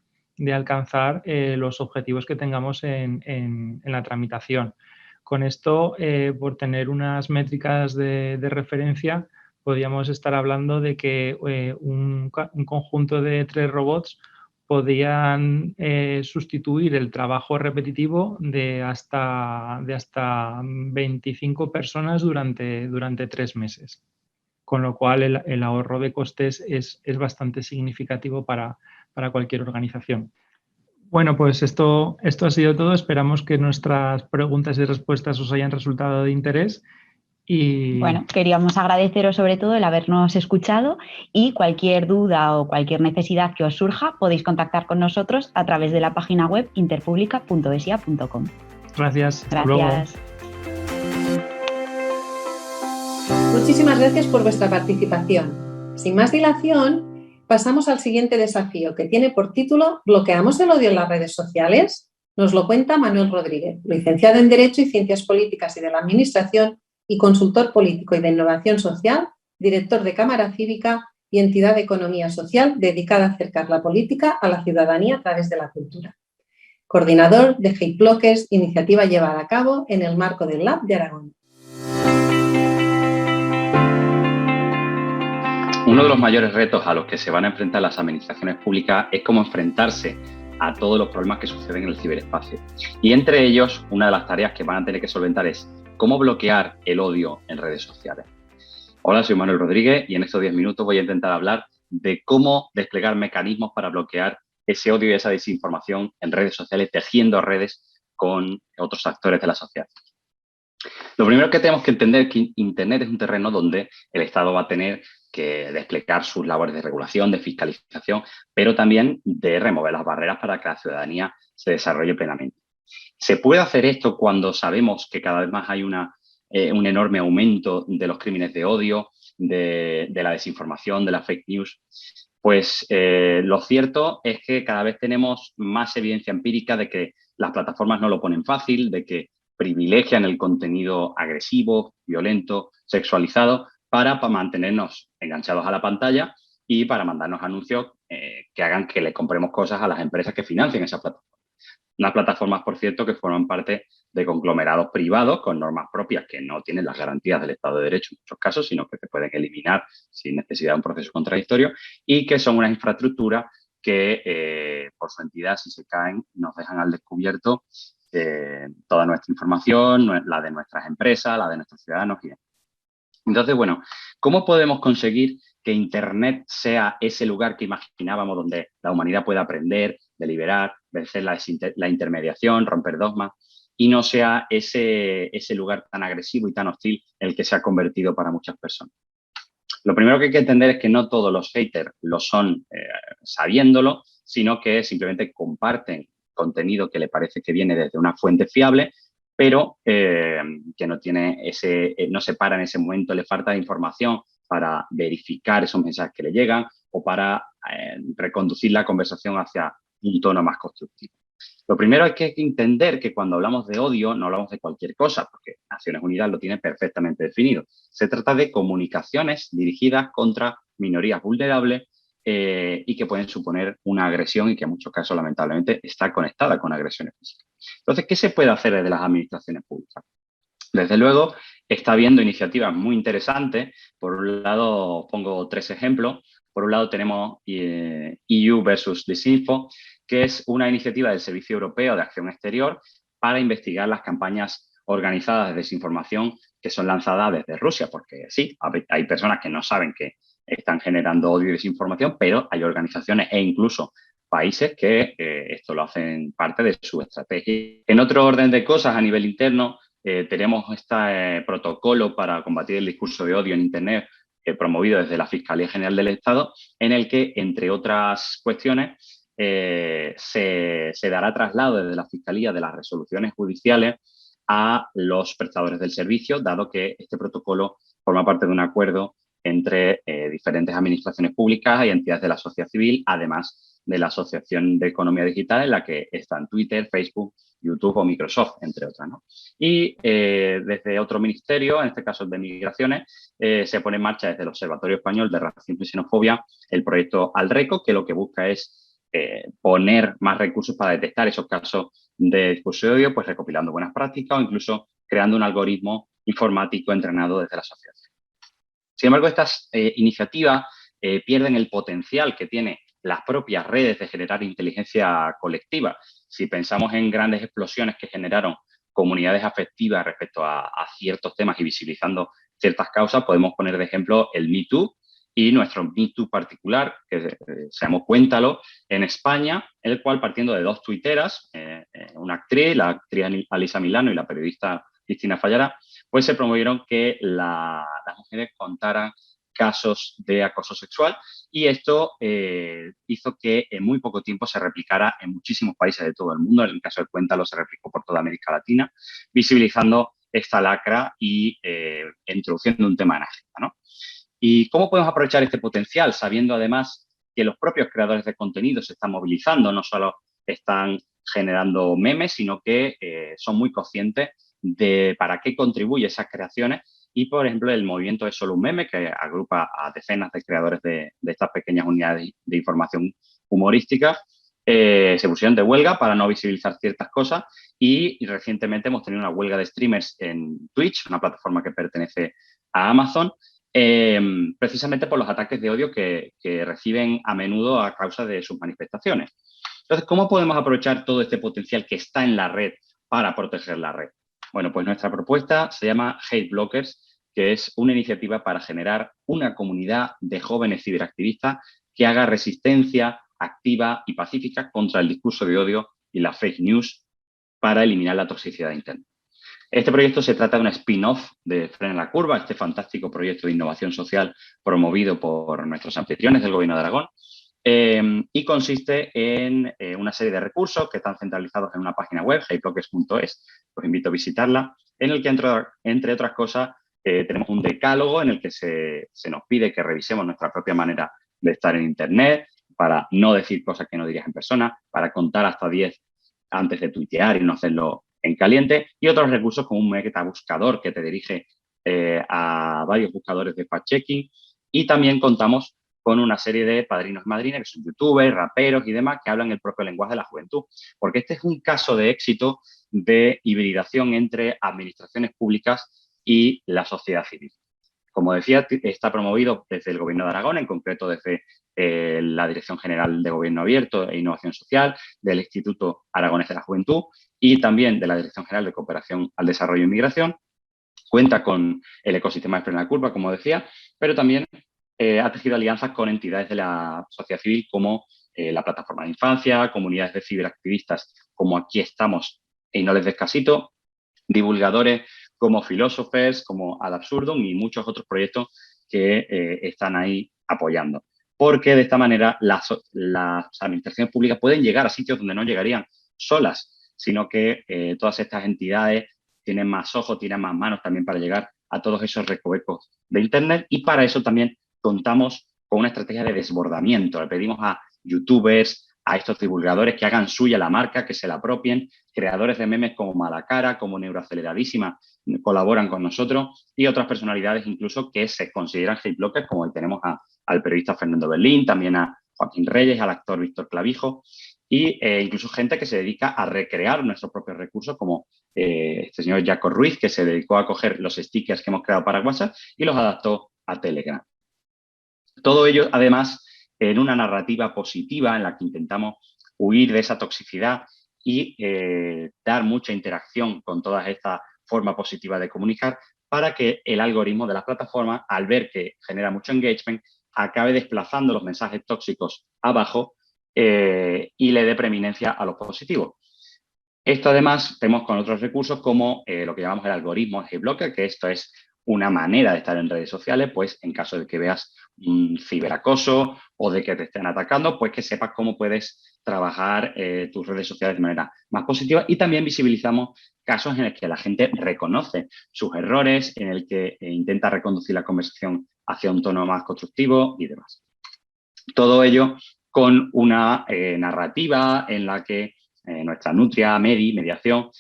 alcanzar los objetivos que tengamos en la tramitación. Con esto, por tener unas métricas de referencia, podríamos estar hablando de que un conjunto de 3 robots podían sustituir el trabajo repetitivo de hasta 25 personas durante 3 meses. Con lo cual el ahorro de costes es bastante significativo para para cualquier organización. Bueno, pues esto ha sido todo. Esperamos que nuestras preguntas y respuestas os hayan resultado de interés. Y bueno, queríamos agradeceros sobre todo el habernos escuchado y cualquier duda o cualquier necesidad que os surja podéis contactar con nosotros a través de la página web interpublica.esia.com. Gracias. Hasta luego. Muchísimas gracias por vuestra participación. Sin más dilación, pasamos al siguiente desafío, que tiene por título ¿Bloqueamos el odio en las redes sociales? Nos lo cuenta Manuel Rodríguez, licenciado en Derecho y Ciencias Políticas y de la Administración y consultor político y de innovación social, director de Cámara Cívica y entidad de economía social dedicada a acercar la política a la ciudadanía a través de la cultura. Coordinador de Hate Blockers, iniciativa llevada a cabo en el marco del Lab de Aragón. Uno de los mayores retos a los que se van a enfrentar las administraciones públicas es cómo enfrentarse a todos los problemas que suceden en el ciberespacio. Y entre ellos, una de las tareas que van a tener que solventar es cómo bloquear el odio en redes sociales. Hola, soy Manuel Rodríguez y en estos 10 minutos voy a intentar hablar de cómo desplegar mecanismos para bloquear ese odio y esa desinformación en redes sociales, tejiendo redes con otros actores de la sociedad. Lo primero que tenemos que entender es que Internet es un terreno donde el Estado va a tener que desplegar sus labores de regulación, de fiscalización, pero también de remover las barreras para que la ciudadanía se desarrolle plenamente. ¿Se puede hacer esto cuando sabemos que cada vez más hay un enorme aumento de los crímenes de odio, de la desinformación, de la fake news? Pues lo cierto es que cada vez tenemos más evidencia empírica de que las plataformas no lo ponen fácil, de que privilegian el contenido agresivo, violento, sexualizado, para mantenernos enganchados a la pantalla y para mandarnos anuncios que hagan que le compremos cosas a las empresas que financian esas plataformas. Unas plataformas, por cierto, que forman parte de conglomerados privados con normas propias que no tienen las garantías del Estado de Derecho en muchos casos, sino que se pueden eliminar sin necesidad de un proceso contradictorio y que son unas infraestructuras que, por su entidad, si se caen, nos dejan al descubierto toda nuestra información, la de nuestras empresas, la de nuestros ciudadanos y demás. Entonces, bueno, ¿cómo podemos conseguir que Internet sea ese lugar que imaginábamos donde la humanidad pueda aprender, deliberar, vencer la intermediación, romper dogmas y no sea ese lugar tan agresivo y tan hostil en el que se ha convertido para muchas personas? Lo primero que hay que entender es que no todos los haters lo son sabiéndolo, sino que simplemente comparten contenido que le parece que viene desde una fuente fiable, pero que no tiene no se para en ese momento, le falta información para verificar esos mensajes que le llegan o para reconducir la conversación hacia un tono más constructivo. Lo primero hay que entender que cuando hablamos de odio no hablamos de cualquier cosa, porque Naciones Unidas lo tiene perfectamente definido. Se trata de comunicaciones dirigidas contra minorías vulnerables y que pueden suponer una agresión y que en muchos casos, lamentablemente, está conectada con agresiones físicas. Entonces, ¿qué se puede hacer desde las administraciones públicas? Desde luego, está habiendo iniciativas muy interesantes. Por un lado, pongo 3 ejemplos. Por un lado, tenemos EU versus Disinfo, que es una iniciativa del Servicio Europeo de Acción Exterior para investigar las campañas organizadas de desinformación que son lanzadas desde Rusia, porque sí, hay personas que no saben que están generando odio y desinformación, pero hay organizaciones e incluso países que esto lo hacen parte de su estrategia. En otro orden de cosas, a nivel interno, tenemos este protocolo para combatir el discurso de odio en Internet promovido desde la Fiscalía General del Estado, en el que, entre otras cuestiones, se dará traslado desde la Fiscalía de las resoluciones judiciales a los prestadores del servicio, dado que este protocolo forma parte de un acuerdo entre diferentes administraciones públicas y entidades de la sociedad civil, además de la Asociación de Economía Digital, en la que están Twitter, Facebook, YouTube o Microsoft, entre otras, ¿no? Y desde otro ministerio, en este caso el de Migraciones, se pone en marcha desde el Observatorio Español de Racismo y Xenofobia el proyecto Alreco, que lo que busca es poner más recursos para detectar esos casos de discurso de odio, pues recopilando buenas prácticas o incluso creando un algoritmo informático entrenado desde la sociedad. Sin embargo, estas iniciativas pierden el potencial que tiene las propias redes de generar inteligencia colectiva. Si pensamos en grandes explosiones que generaron comunidades afectivas respecto a ciertos temas y visibilizando ciertas causas, podemos poner de ejemplo el Me Too y nuestro Me Too particular, que se llamó Cuéntalo, en España, en el cual, partiendo de dos tuiteras, una actriz, la actriz Alisa Milano y la periodista Cristina Fallará, pues se promovieron que las mujeres contaran casos de acoso sexual, y esto hizo que en muy poco tiempo se replicara en muchísimos países de todo el mundo. En el caso de Cuéntalo se replicó por toda América Latina, visibilizando esta lacra y introduciendo un tema en agenda, ¿no? ¿Y cómo podemos aprovechar este potencial? Sabiendo además que los propios creadores de contenido se están movilizando, no solo están generando memes, sino que son muy conscientes de para qué contribuye esas creaciones. Y, por ejemplo, el movimiento Es Solo un Meme, que agrupa a decenas de creadores de estas pequeñas unidades de información humorística, se pusieron de huelga para no visibilizar ciertas cosas, y recientemente hemos tenido una huelga de streamers en Twitch, una plataforma que pertenece a Amazon, precisamente por los ataques de odio que reciben a menudo a causa de sus manifestaciones. Entonces, ¿cómo podemos aprovechar todo este potencial que está en la red para proteger la red? Bueno, pues nuestra propuesta se llama Hate Blockers, que es una iniciativa para generar una comunidad de jóvenes ciberactivistas que haga resistencia activa y pacífica contra el discurso de odio y la fake news para eliminar la toxicidad de Internet. Este proyecto se trata de una spin-off de Frena la Curva, este fantástico proyecto de innovación social promovido por nuestros anfitriones del Gobierno de Aragón, y consiste en una serie de recursos que están centralizados en una página web, hateblockers.es, os invito a visitarla, en el que, entre otras cosas, tenemos un decálogo en el que se nos pide que revisemos nuestra propia manera de estar en Internet, para no decir cosas que no dirías en persona, para contar hasta 10 antes de tuitear y no hacerlo en caliente, y otros recursos como un metabuscador que te dirige a varios buscadores de fact-checking, y también contamos con una serie de padrinos y madrinas que son youtubers, raperos y demás que hablan el propio lenguaje de la juventud, porque este es un caso de éxito de hibridación entre administraciones públicas y la sociedad civil. Como decía, está promovido desde el Gobierno de Aragón, en concreto desde la Dirección General de Gobierno Abierto e Innovación Social, del Instituto Aragonés de la Juventud y también de la Dirección General de Cooperación al Desarrollo e Inmigración. Cuenta con el ecosistema de Frena la Curva, como decía, pero también ha tejido alianzas con entidades de la sociedad civil como la Plataforma de Infancia, comunidades de ciberactivistas como Aquí Estamos y No Les Des Casito, divulgadores como Philosophers, como Ad Absurdum y muchos otros proyectos que están ahí apoyando. Porque de esta manera las administraciones públicas pueden llegar a sitios donde no llegarían solas, sino que todas estas entidades tienen más ojos, tienen más manos también para llegar a todos esos recovecos de Internet, y para eso también contamos con una estrategia de desbordamiento. Le pedimos a youtubers, a estos divulgadores que hagan suya la marca, que se la apropien, creadores de memes como Malacara, como Neuroaceleradísima, colaboran con nosotros, y otras personalidades incluso que se consideran hate blockers, como hoy tenemos al periodista Fernando Berlín, también a Joaquín Reyes, al actor Víctor Clavijo, y incluso gente que se dedica a recrear nuestros propios recursos, como este señor Jaco Ruiz, que se dedicó a coger los stickers que hemos creado para WhatsApp y los adaptó a Telegram. Todo ello, además, en una narrativa positiva en la que intentamos huir de esa toxicidad y dar mucha interacción con toda esta forma positiva de comunicar, para que el algoritmo de las plataformas, al ver que genera mucho engagement, acabe desplazando los mensajes tóxicos abajo y le dé preeminencia a los positivos. Esto además tenemos con otros recursos como lo que llamamos el algoritmo Hate Blocker, que esto es una manera de estar en redes sociales, pues en caso de que veas un ciberacoso o de que te estén atacando, pues que sepas cómo puedes trabajar tus redes sociales de manera más positiva. Y también visibilizamos casos en los que la gente reconoce sus errores, en el que intenta reconducir la conversación hacia un tono más constructivo y demás. Todo ello con una narrativa en la que nuestra Nutria Mediación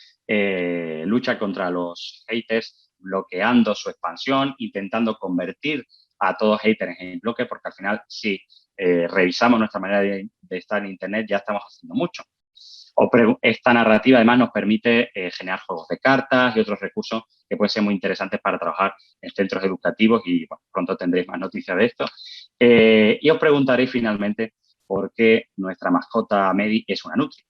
lucha contra los haters, bloqueando su expansión, intentando convertir a todos haters en bloque, porque al final, si revisamos nuestra manera de estar en Internet, ya estamos haciendo mucho. Esta narrativa, además, nos permite generar juegos de cartas y otros recursos que pueden ser muy interesantes para trabajar en centros educativos, y bueno, pronto tendréis más noticias de esto. Y os preguntaréis finalmente por qué nuestra mascota Medi es una nutria.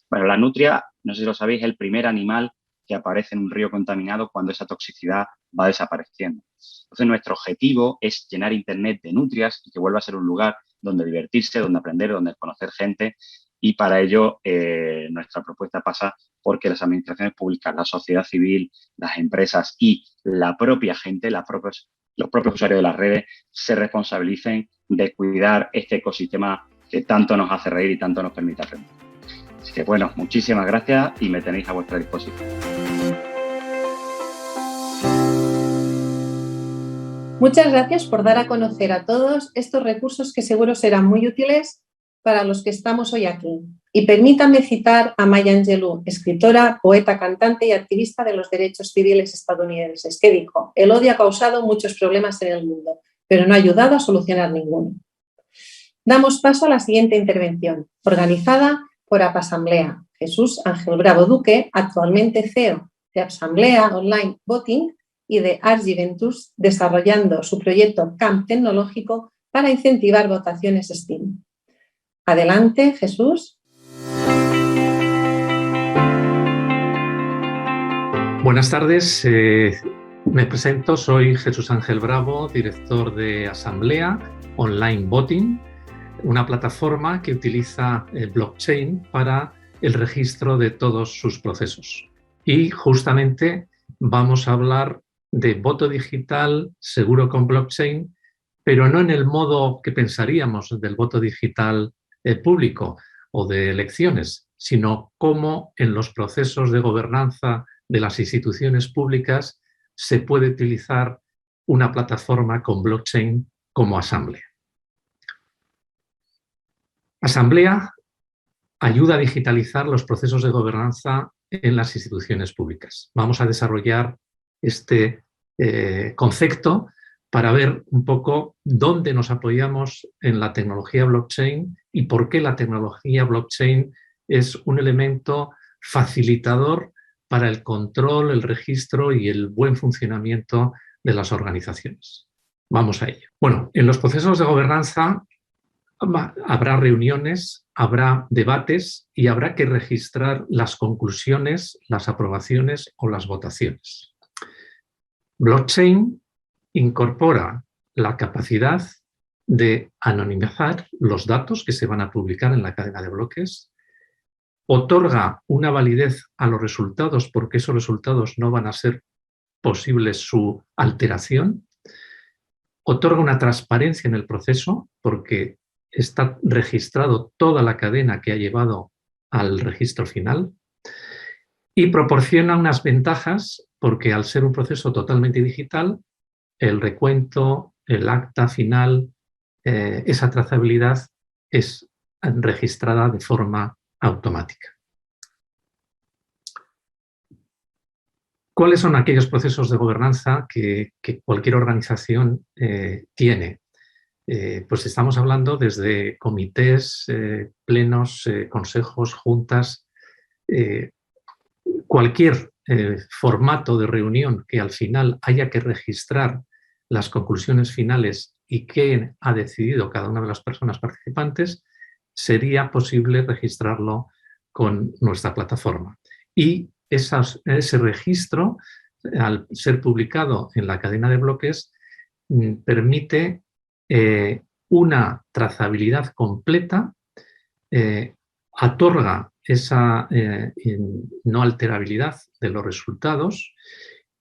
Bueno, la nutria, no sé si lo sabéis, es el primer animal que aparece en un río contaminado cuando esa toxicidad va desapareciendo. Entonces, nuestro objetivo es llenar Internet de nutrias y que vuelva a ser un lugar donde divertirse, donde aprender, donde conocer gente, y para ello nuestra propuesta pasa porque las administraciones públicas, la sociedad civil, las empresas y la propia gente, los propios usuarios de las redes, se responsabilicen de cuidar este ecosistema que tanto nos hace reír y tanto nos permite aprender. Así que bueno, muchísimas gracias y me tenéis a vuestra disposición. Muchas gracias por dar a conocer a todos estos recursos que seguro serán muy útiles para los que estamos hoy aquí. Y permítanme citar a Maya Angelou, escritora, poeta, cantante y activista de los derechos civiles estadounidenses, que dijo: el odio ha causado muchos problemas en el mundo, pero no ha ayudado a solucionar ninguno. Damos paso a la siguiente intervención, organizada por Asamblea. Jesús Ángel Bravo Duque, actualmente CEO de Asamblea Online Voting y de Argy Ventures, desarrollando su proyecto Camp Tecnológico para incentivar votaciones STEAM. Adelante, Jesús. Buenas tardes, me presento, soy Jesús Ángel Bravo, director de Asamblea Online Voting, una plataforma que utiliza el blockchain para el registro de todos sus procesos. Y justamente vamos a hablar de voto digital seguro con blockchain, pero no en el modo que pensaríamos del voto digital público o de elecciones, sino cómo en los procesos de gobernanza de las instituciones públicas se puede utilizar una plataforma con blockchain como Asamblea. Asamblea ayuda a digitalizar los procesos de gobernanza en las instituciones públicas. Vamos a desarrollar este concepto para ver un poco dónde nos apoyamos en la tecnología blockchain y por qué la tecnología blockchain es un elemento facilitador para el control, el registro y el buen funcionamiento de las organizaciones. Vamos a ello. Bueno, en los procesos de gobernanza habrá reuniones, habrá debates y habrá que registrar las conclusiones, las aprobaciones o las votaciones. Blockchain incorpora la capacidad de anonimizar los datos que se van a publicar en la cadena de bloques, otorga una validez a los resultados porque esos resultados no van a ser posibles su alteración, otorga una transparencia en el proceso porque está registrado toda la cadena que ha llevado al registro final y proporciona unas ventajas porque al ser un proceso totalmente digital, el recuento, el acta final, esa trazabilidad es registrada de forma automática. ¿Cuáles son aquellos procesos de gobernanza que cualquier organización tiene? Pues estamos hablando desde comités, plenos, consejos, juntas, cualquier formato de reunión que al final haya que registrar las conclusiones finales y qué ha decidido cada una de las personas participantes, sería posible registrarlo con nuestra plataforma. Y ese registro, al ser publicado en la cadena de bloques, permite una trazabilidad completa, otorga esa no alterabilidad de los resultados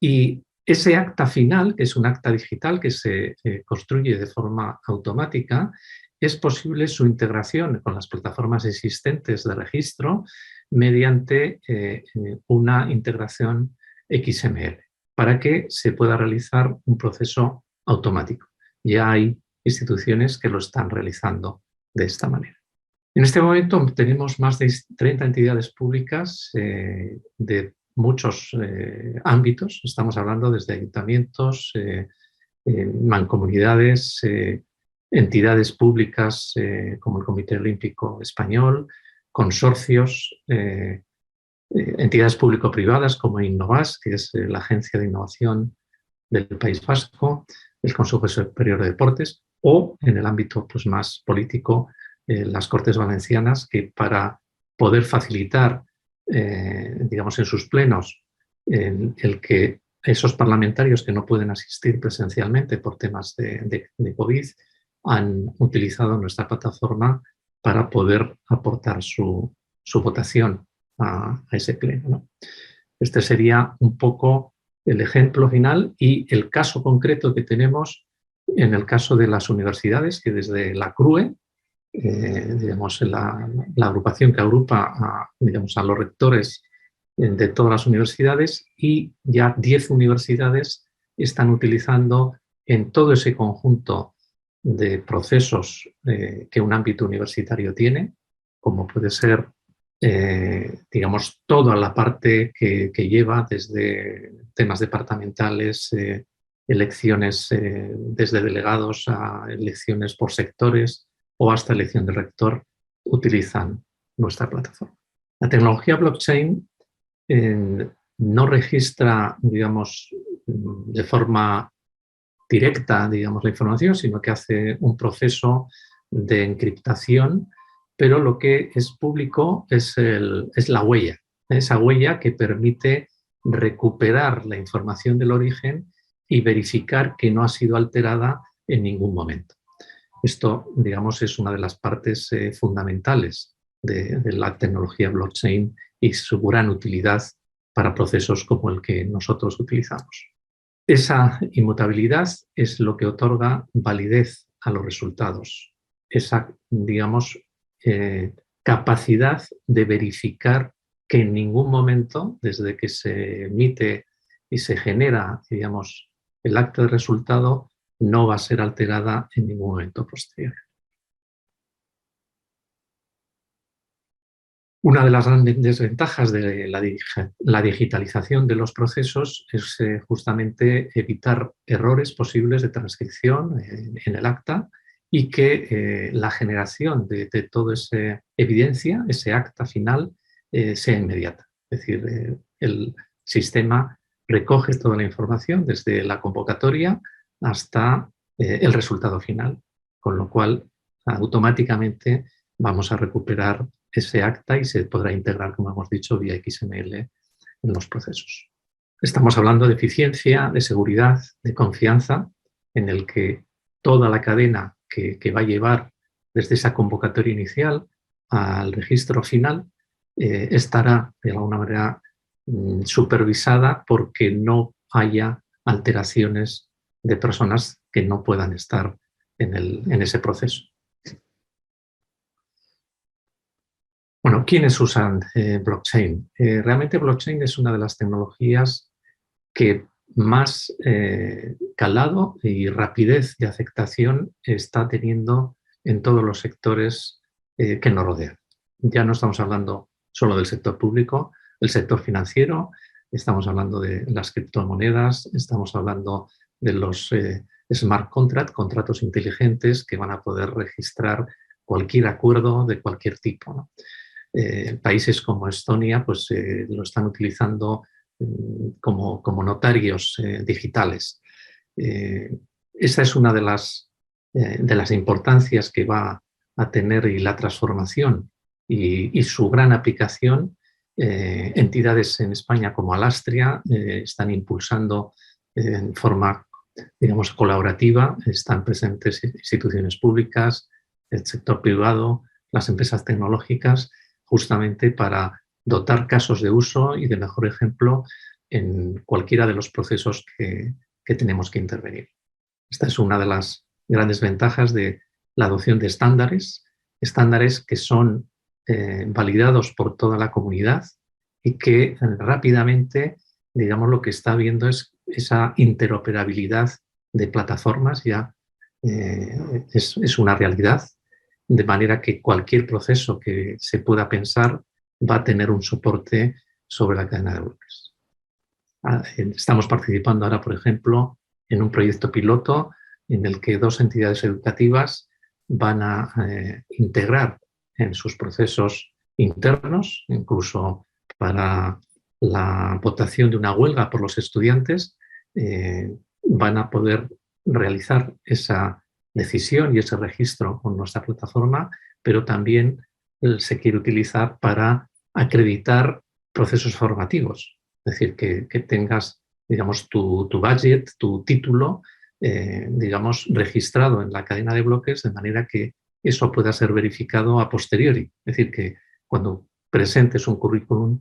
y ese acta final, que es un acta digital que se construye de forma automática, es posible su integración con las plataformas existentes de registro mediante una integración XML para que se pueda realizar un proceso automático. Ya hay instituciones que lo están realizando de esta manera. En este momento tenemos más de 30 entidades públicas de muchos ámbitos. Estamos hablando desde ayuntamientos, mancomunidades, entidades públicas como el Comité Olímpico Español, consorcios, entidades público-privadas como Innovas, que es la agencia de innovación del País Vasco, el Consejo Superior de Deportes, o en el ámbito pues, más político, las Cortes Valencianas, que para poder facilitar, digamos, en sus plenos en el que esos parlamentarios que no pueden asistir presencialmente por temas de COVID han utilizado nuestra plataforma para poder aportar su votación a ese pleno, ¿no? Este sería un poco el ejemplo final y el caso concreto que tenemos en el caso de las universidades, que desde la CRUE, digamos, la agrupación que agrupa digamos, a los rectores de todas las universidades, y ya 10 universidades están utilizando en todo ese conjunto de procesos que un ámbito universitario tiene, como puede ser, digamos, toda la parte que lleva desde temas departamentales, elecciones desde delegados a elecciones por sectores o hasta elección de rector, utilizan nuestra plataforma. La tecnología blockchain no registra, digamos, de forma directa, digamos, la información, sino que hace un proceso de encriptación, pero lo que es público es la huella, esa huella que permite recuperar la información del origen y verificar que no ha sido alterada en ningún momento. Esto, digamos, es una de las partes fundamentales de la tecnología blockchain y su gran utilidad para procesos como el que nosotros utilizamos. Esa inmutabilidad es lo que otorga validez a los resultados, esa, digamos, capacidad de verificar que en ningún momento, desde que se emite y se genera, digamos, el acta de resultado, no va a ser alterada en ningún momento posterior. Una de las grandes desventajas de la digitalización de los procesos es justamente evitar errores posibles de transcripción en el acta y que la generación de toda esa evidencia, ese acta final, sea inmediata. Es decir, el sistema recoge toda la información desde la convocatoria hasta el resultado final, con lo cual automáticamente vamos a recuperar ese acta y se podrá integrar, como hemos dicho, vía XML en los procesos. Estamos hablando de eficiencia, de seguridad, de confianza, en el que toda la cadena que va a llevar desde esa convocatoria inicial al registro final estará de alguna manera supervisada porque no haya alteraciones de personas que no puedan estar en ese proceso. Bueno, ¿quiénes usan blockchain? Realmente blockchain es una de las tecnologías que más calado y rapidez de aceptación está teniendo en todos los sectores que nos rodean. Ya no estamos hablando solo del sector público, el sector financiero, estamos hablando de las criptomonedas, estamos hablando de los smart contracts, contratos inteligentes que van a poder registrar cualquier acuerdo de cualquier tipo, ¿no? Países como Estonia pues, lo están utilizando como notarios digitales. Esa es una de las importancias que va a tener y la transformación y su gran aplicación. Entidades en España como Alastria están impulsando en forma, digamos, colaborativa, están presentes instituciones públicas, el sector privado, las empresas tecnológicas, justamente para dotar casos de uso y de mejor ejemplo en cualquiera de los procesos que tenemos que intervenir. Esta es una de las grandes ventajas de la adopción de estándares que son validados por toda la comunidad y que rápidamente, digamos, lo que está habiendo es esa interoperabilidad de plataformas, ya es una realidad, de manera que cualquier proceso que se pueda pensar va a tener un soporte sobre la cadena de bloques. Estamos participando ahora, por ejemplo, en un proyecto piloto en el que 2 entidades educativas van a integrar en sus procesos internos, incluso para la votación de una huelga por los estudiantes, van a poder realizar esa decisión y ese registro con nuestra plataforma, pero también se quiere utilizar para acreditar procesos formativos. Es decir, que tengas, digamos, tu budget, tu título, digamos, registrado en la cadena de bloques, de manera que eso pueda ser verificado a posteriori. Es decir, que cuando presentes un currículum,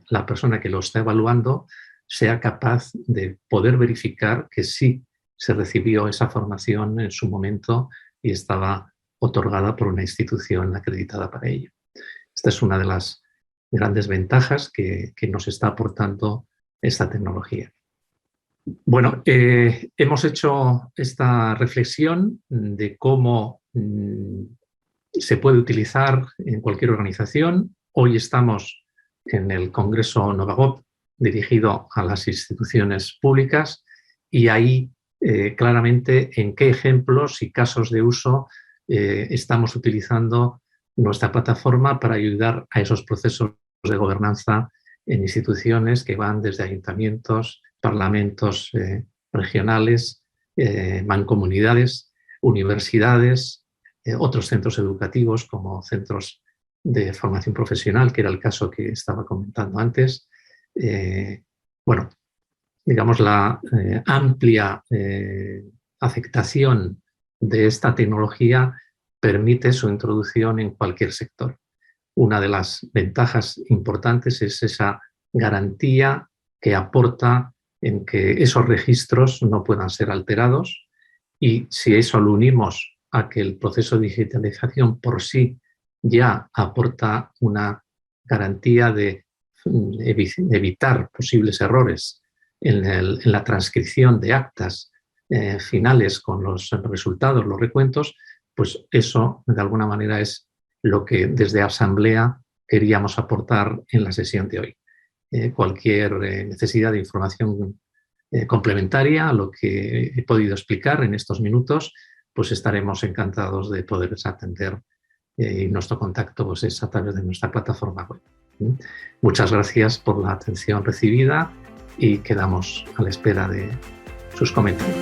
la persona que lo está evaluando sea capaz de poder verificar que sí se recibió esa formación en su momento y estaba otorgada por una institución acreditada para ello. Esta es una de las grandes ventajas que nos está aportando esta tecnología. Bueno, hemos hecho esta reflexión de cómo se puede utilizar en cualquier organización. Hoy estamos en el Congreso Novagop dirigido a las instituciones públicas y ahí claramente en qué ejemplos y casos de uso estamos utilizando nuestra plataforma para ayudar a esos procesos de gobernanza en instituciones que van desde ayuntamientos, parlamentos regionales, mancomunidades, universidades, otros centros educativos como centros de formación profesional, que era el caso que estaba comentando antes. Bueno, digamos, la amplia aceptación de esta tecnología permite su introducción en cualquier sector. Una de las ventajas importantes es esa garantía que aporta en que esos registros no puedan ser alterados, y si eso lo unimos a que el proceso de digitalización por sí ya aporta una garantía de evitar posibles errores en la transcripción de actas finales con los resultados, los recuentos, pues eso de alguna manera es lo que desde Asamblea queríamos aportar en la sesión de hoy. Cualquier necesidad de información complementaria a lo que he podido explicar en estos minutos, pues estaremos encantados de poderles atender, y nuestro contacto pues, es a través de nuestra plataforma web. Muchas gracias por la atención recibida y quedamos a la espera de sus comentarios.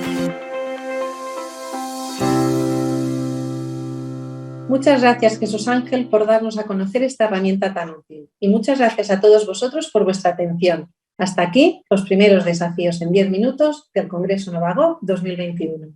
Muchas gracias, Jesús Ángel, por darnos a conocer esta herramienta tan útil. Y muchas gracias a todos vosotros por vuestra atención. Hasta aquí los primeros desafíos en 10 minutos del Congreso Novagop 2021.